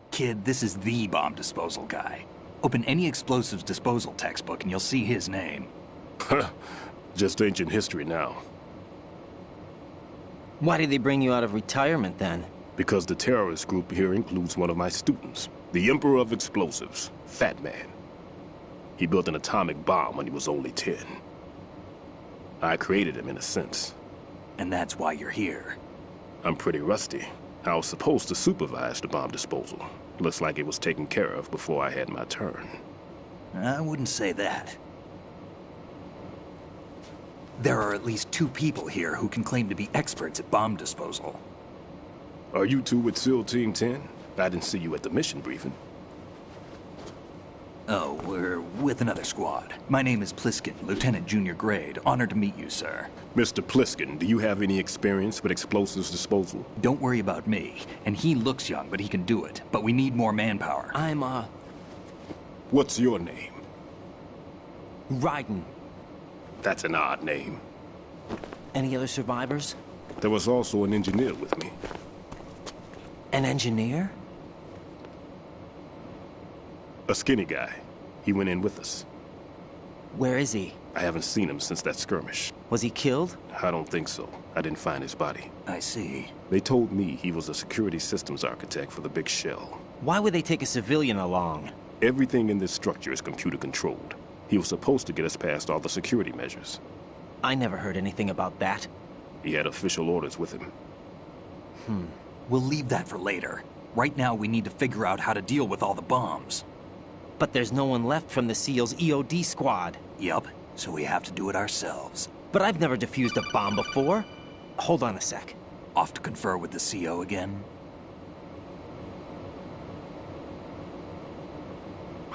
Kid, this is the bomb disposal guy. Open any explosives disposal textbook and you'll see his name. Just ancient history now. Why did they bring you out of retirement then? Because the terrorist group here includes one of my students, the Emperor of Explosives, Fat Man. He built an atomic bomb when he was only 10. I created him in a sense. And that's why you're here. I'm pretty rusty. I was supposed to supervise the bomb disposal. Looks like it was taken care of before I had my turn. I wouldn't say that. There are at least 2 people here who can claim to be experts at bomb disposal. Are you two with SEAL Team 10? I didn't see you at the mission briefing. Oh, we're with another squad. My name is Pliskin, Lieutenant Junior Grade. Honored to meet you, sir. Mr. Pliskin, do you have any experience with explosives disposal? Don't worry about me. And he looks young, but he can do it. But we need more manpower. I'm, What's your name? Raiden. That's an odd name. Any other survivors? There was also an engineer with me. An engineer? A skinny guy. He went in with us. Where is he? I haven't seen him since that skirmish. Was he killed? I don't think so. I didn't find his body. I see. They told me he was a security systems architect for the big shell. Why would they take a civilian along? Everything in this structure is computer controlled. He was supposed to get us past all the security measures. I never heard anything about that. He had official orders with him. We'll leave that for later. Right now, we need to figure out how to deal with all the bombs. But there's no one left from the SEAL's EOD squad. Yup, so we have to do it ourselves. But I've never defused a bomb before. Hold on a sec. Off to confer with the CO again?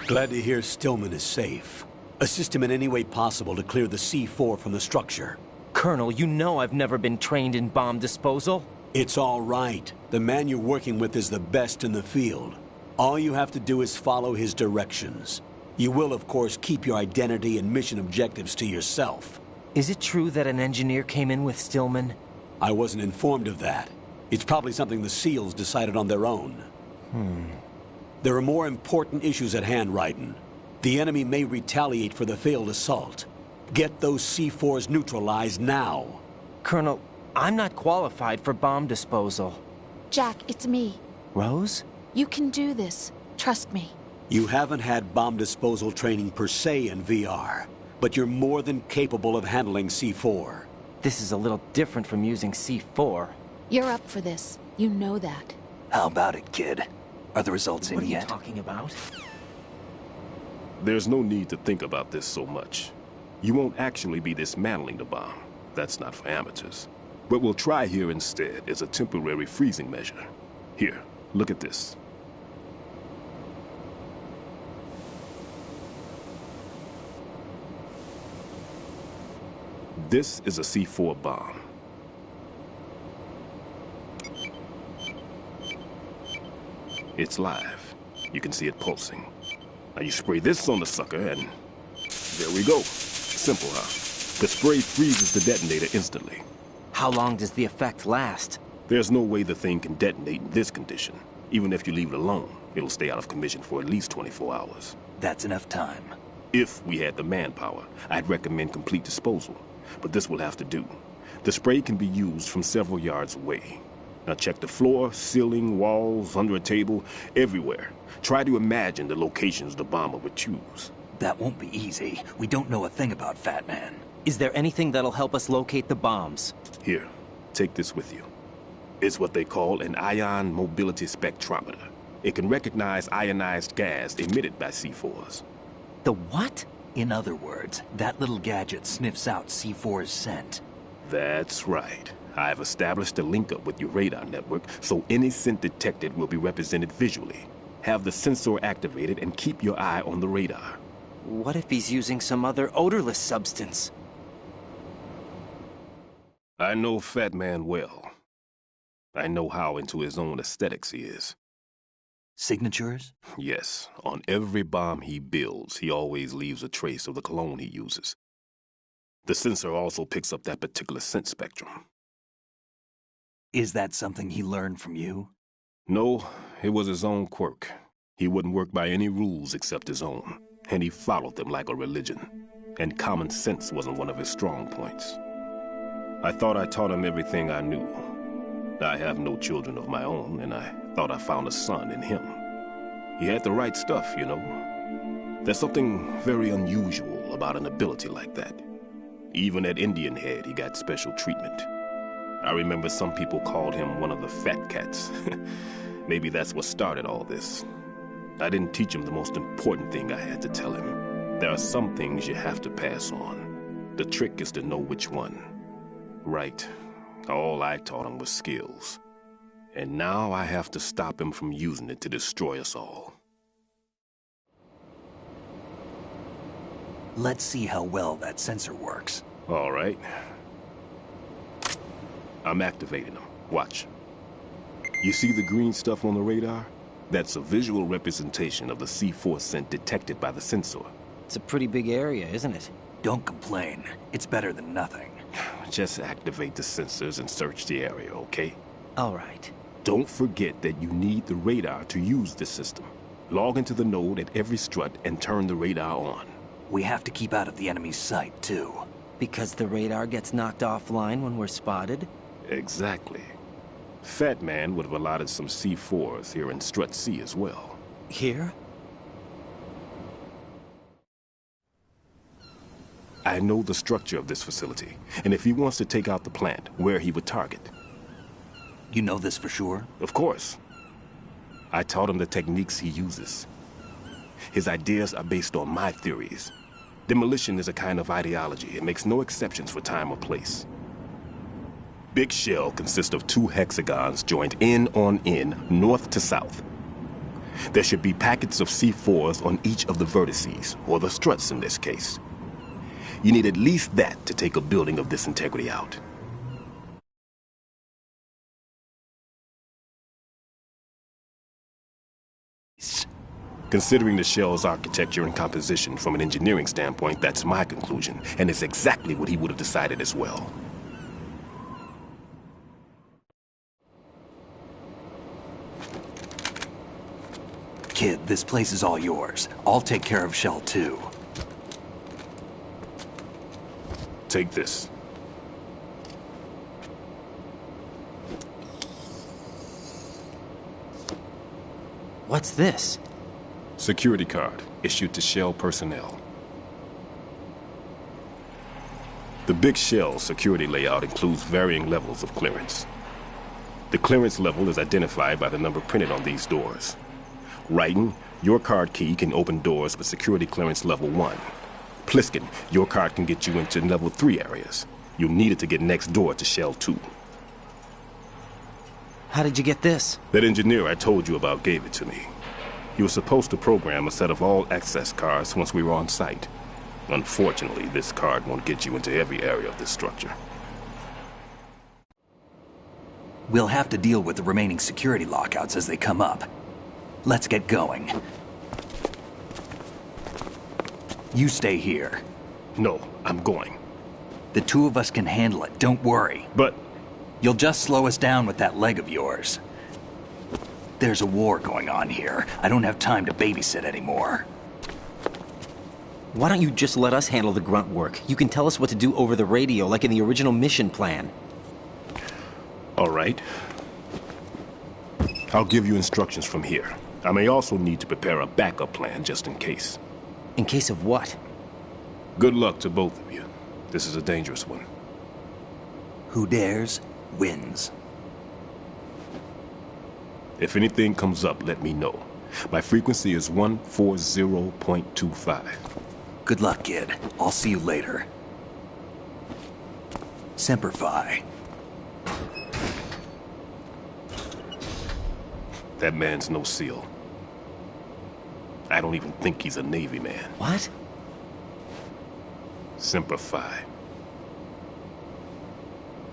Glad to hear Stillman is safe. Assist him in any way possible to clear the C4 from the structure. Colonel, you know I've never been trained in bomb disposal. It's all right. The man you're working with is the best in the field. All you have to do is follow his directions. You will, of course, keep your identity and mission objectives to yourself. Is it true that an engineer came in with Stillman? I wasn't informed of that. It's probably something the SEALs decided on their own. There are more important issues at hand, Raiden. The enemy may retaliate for the failed assault. Get those C4s neutralized now. Colonel, I'm not qualified for bomb disposal. Jack, it's me. Rose? You can do this. Trust me. You haven't had bomb disposal training per se in VR, but you're more than capable of handling C4. This is a little different from using C4. You're up for this. You know that. How about it, kid? Are the results in What are you yet? talking about? There's no need to think about this so much. You won't actually be dismantling the bomb. That's not for amateurs. What we'll try here instead is a temporary freezing measure. Here, look at this. This is a C4 bomb. It's live. You can see it pulsing. Now you spray this on the sucker and there we go. Simple, huh? The spray freezes the detonator instantly. How long does the effect last? There's no way the thing can detonate in this condition. Even if you leave it alone, it'll stay out of commission for at least 24 hours. That's enough time. If we had the manpower, I'd recommend complete disposal. But this will have to do. The spray can be used from several yards away. Now check the floor, ceiling, walls, under a table, everywhere. Try to imagine the locations the bomber would choose. That won't be easy. We don't know a thing about Fat Man. Is there anything that'll help us locate the bombs? Here, take this with you. It's what they call an ion mobility spectrometer. It can recognize ionized gas emitted by C4s. The what? In other words, that little gadget sniffs out C4's scent. That's right. I've established a link-up with your radar network, so any scent detected will be represented visually. Have the sensor activated and keep your eye on the radar. What if he's using some other odorless substance? I know Fat Man well. I know how into his own aesthetics he is. Signatures? Yes. On every bomb he builds, he always leaves a trace of the cologne he uses. The sensor also picks up that particular scent spectrum. Is that something he learned from you? No, it was his own quirk. He wouldn't work by any rules except his own, and he followed them like a religion. And common sense wasn't one of his strong points. I thought I taught him everything I knew. I have no children of my own, and I thought I found a son in him. He had the right stuff, you know. There's something very unusual about an ability like that. Even at Indian Head, he got special treatment. I remember some people called him one of the fat cats. Maybe that's what started all this. I didn't teach him the most important thing I had to tell him. There are some things you have to pass on. The trick is to know which one. Right. All I taught him was skills. And now I have to stop him from using it to destroy us all. Let's see how well that sensor works. All right. I'm activating them. Watch. You see the green stuff on the radar? That's a visual representation of the C4 scent detected by the sensor. It's a pretty big area, isn't it? Don't complain. It's better than nothing. Just activate the sensors and search the area, okay? All right. Don't forget that you need the radar to use this system. Log into the node at every strut and turn the radar on. We have to keep out of the enemy's sight, too. Because the radar gets knocked offline when we're spotted? Exactly. Fat Man would have allotted some C4s here in Strut C as well. Here? I know the structure of this facility, and if he wants to take out the plant, where he would target. You know this for sure? Of course. I taught him the techniques he uses. His ideas are based on my theories. Demolition is a kind of ideology. It makes no exceptions for time or place. Big shell consists of 2 hexagons joined end on end, north to south. There should be packets of C4s on each of the vertices, or the struts in this case. You need at least that to take a building of this integrity out. Considering the shell's architecture and composition from an engineering standpoint, that's my conclusion, and it's exactly what he would have decided as well. Kid, this place is all yours. I'll take care of Shell 2. Take this. What's this? Security card, issued to Shell personnel. The Big Shell security layout includes varying levels of clearance. The clearance level is identified by the number printed on these doors. Writing, your card key can open doors with security clearance level 1. Pliskin, your card can get you into level 3 areas. You'll need it to get next door to Shell 2. How did you get this? That engineer I told you about gave it to me. He was supposed to program a set of all access cards once we were on site. Unfortunately, this card won't get you into every area of this structure. We'll have to deal with the remaining security lockouts as they come up. Let's get going. You stay here. No, I'm going. The 2 of us can handle it, don't worry. But You'll just slow us down with that leg of yours. There's a war going on here. I don't have time to babysit anymore. Why don't you just let us handle the grunt work? You can tell us what to do over the radio, like in the original mission plan. All right. I'll give you instructions from here. I may also need to prepare a backup plan just in case. In case of what? Good luck to both of you. This is a dangerous one. Who dares, wins. If anything comes up, let me know. My frequency is 140.25. Good luck, kid. I'll see you later. Semper Fi. That man's no SEAL. I don't even think he's a Navy man. What? Semper Fi.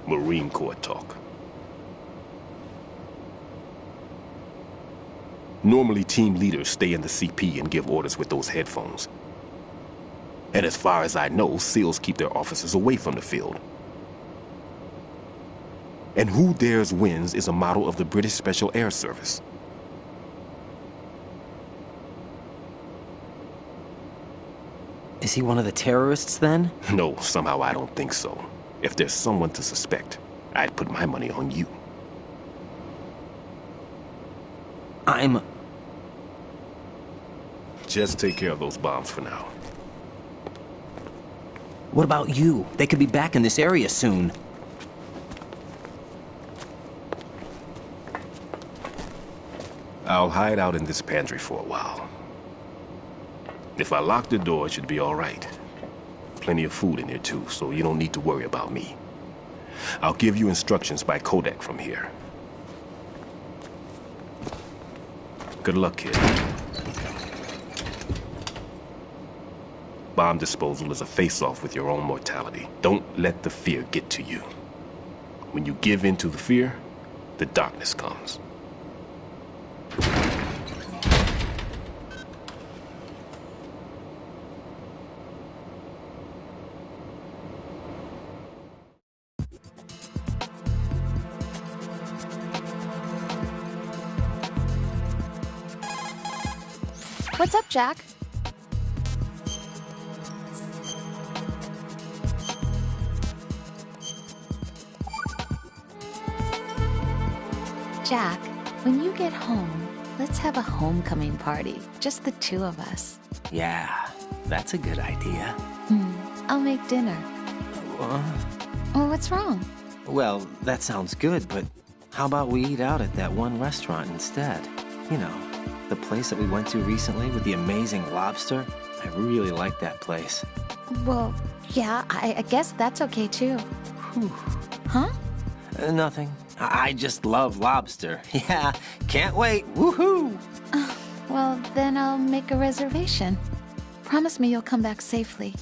Marine Corps talk. Normally, team leaders stay in the CP and give orders with those headphones. And as far as I know, SEALs keep their officers away from the field. And Who Dares Wins is a model of the British Special Air Service. Is he one of the terrorists, then? No, somehow I don't think so. If there's someone to suspect, I'd put my money on you. Just take care of those bombs for now. What about you? They could be back in this area soon. I'll hide out in this pantry for a while. If I lock the door, it should be all right. Plenty of food in here too, so you don't need to worry about me. I'll give you instructions by codec from here. Good luck, kid. Bomb disposal is a face-off with your own mortality. Don't let the fear get to you. When you give in to the fear, the darkness comes. What's up, Jack? Jack, when you get home, let's have a homecoming party. Just the two of us. Yeah, that's a good idea. I'll make dinner. Oh, what's wrong? Well, that sounds good, but how about we eat out at that one restaurant instead? You know, the place that we went to recently with the amazing lobster. I really like that place. Well, yeah, I guess that's okay too. Whew. Huh? Nothing. I just love lobster. Yeah, can't wait. Woohoo! Well, then I'll make a reservation. Promise me you'll come back safely.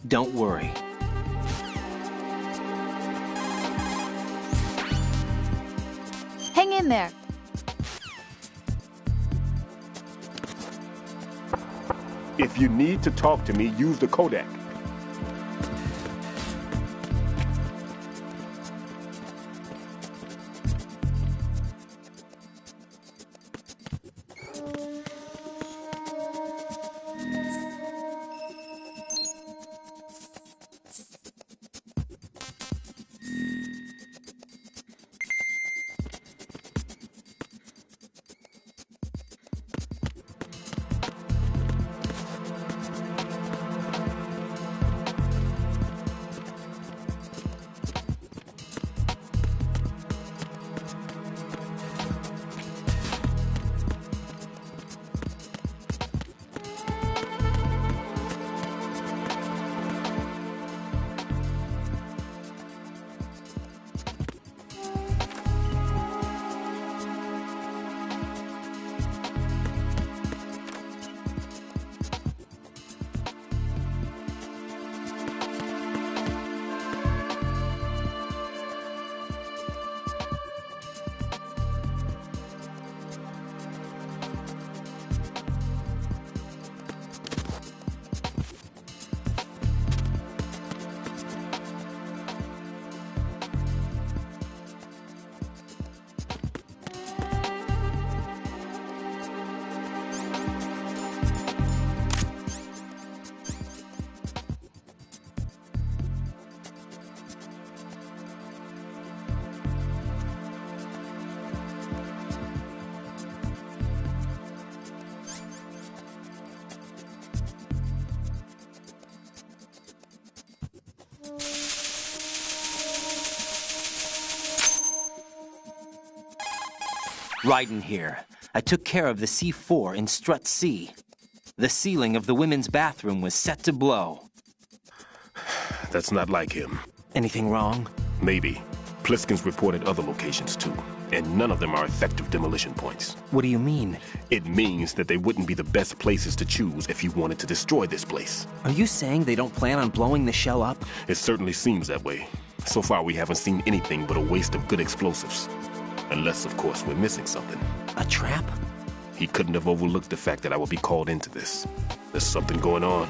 Don't worry. Hang in there. If you need to talk to me, use the codec. Raiden here. I took care of the C4 in Strut C. The ceiling of the women's bathroom was set to blow. That's not like him. Anything wrong? Maybe. Pliskin's reported other locations too, and none of them are effective demolition points. What do you mean? It means that they wouldn't be the best places to choose if you wanted to destroy this place. Are you saying they don't plan on blowing the shell up? It certainly seems that way. So far, we haven't seen anything but a waste of good explosives. Unless, of course, we're missing something. A trap? He couldn't have overlooked the fact that I would be called into this. There's something going on.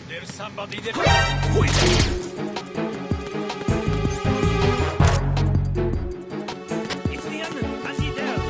There's somebody there. Who is it? It's the enemy. I see them.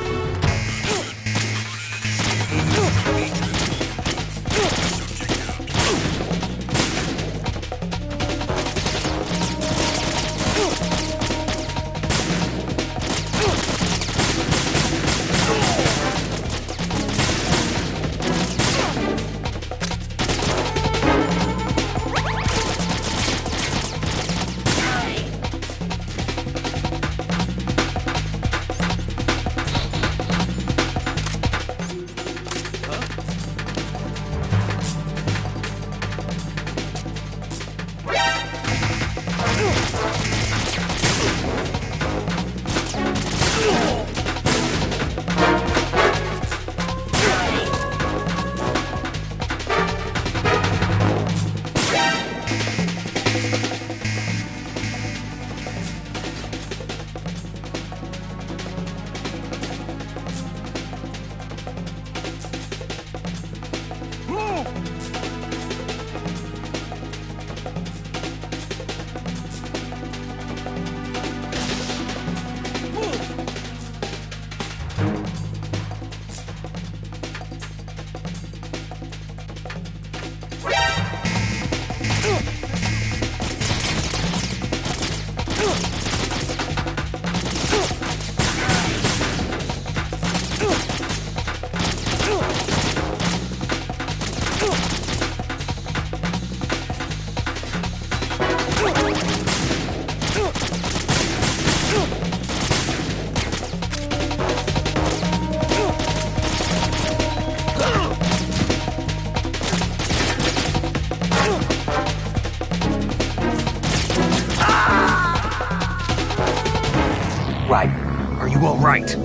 Raiden, are you all right?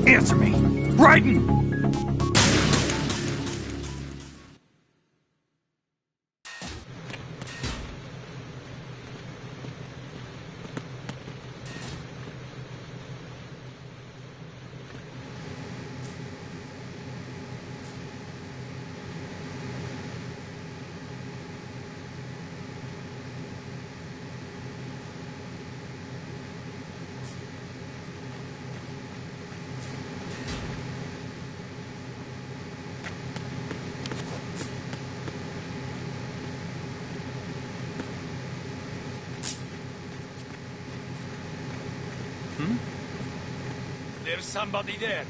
Answer me! Raiden! There's somebody there.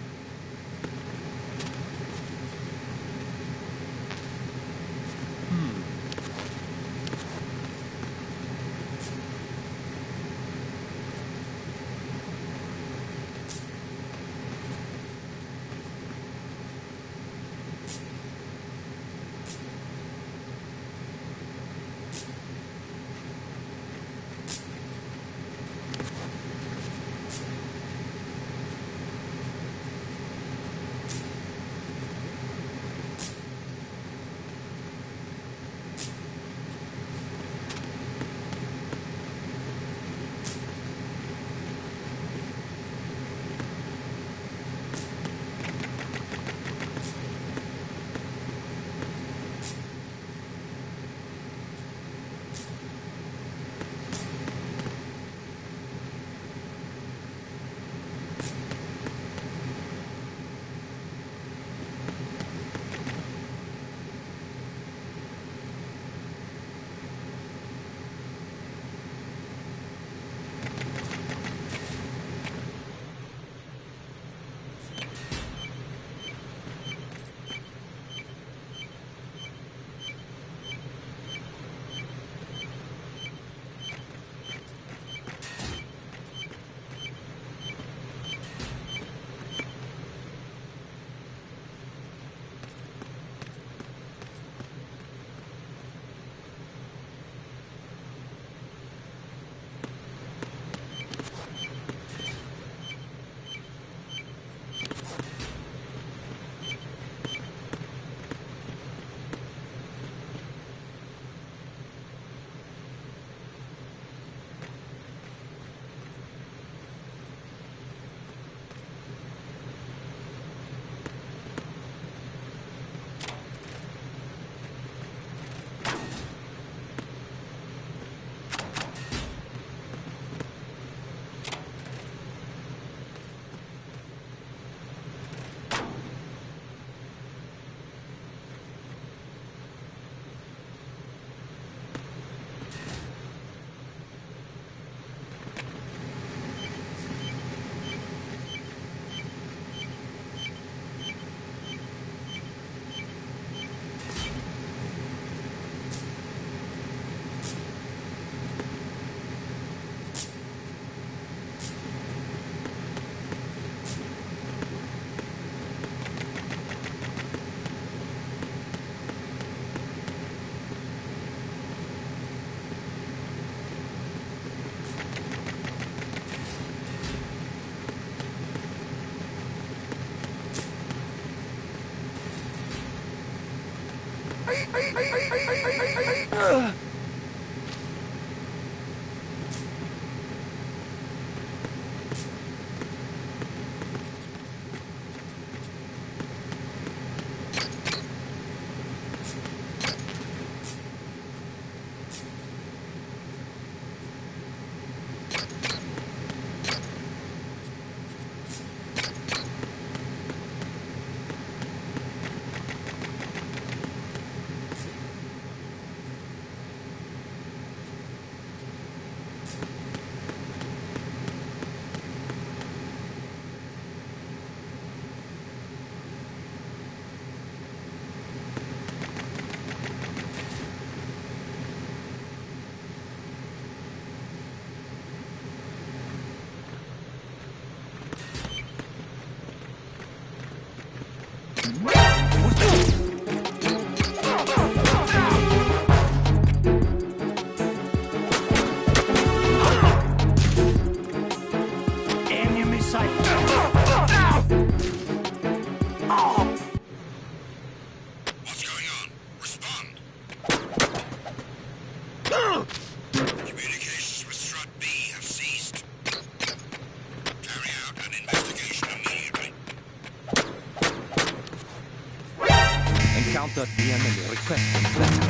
Encounter the enemy requesting blessing.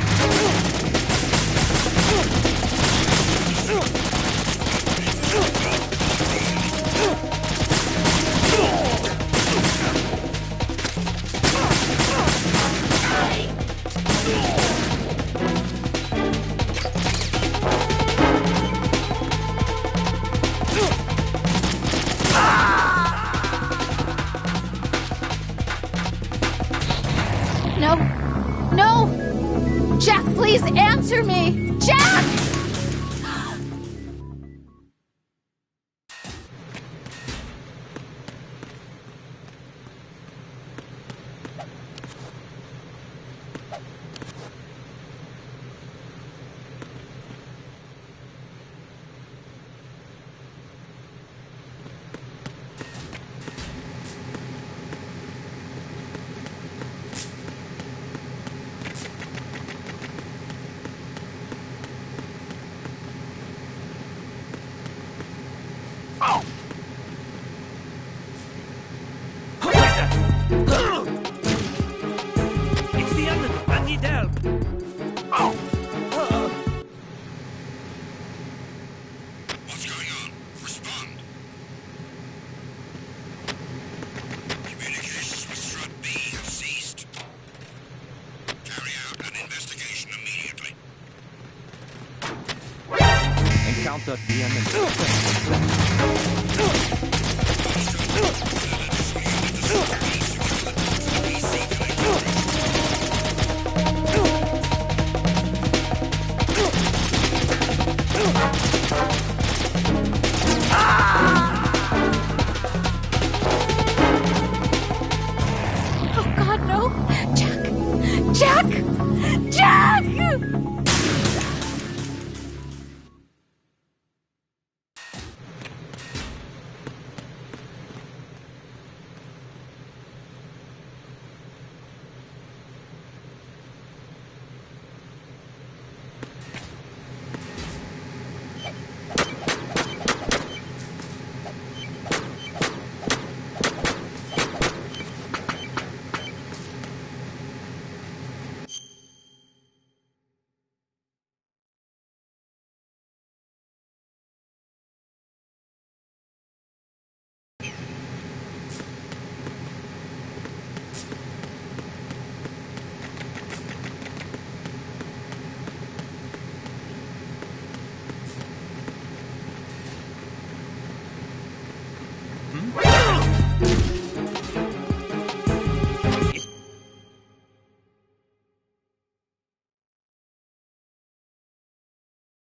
counter the enemy.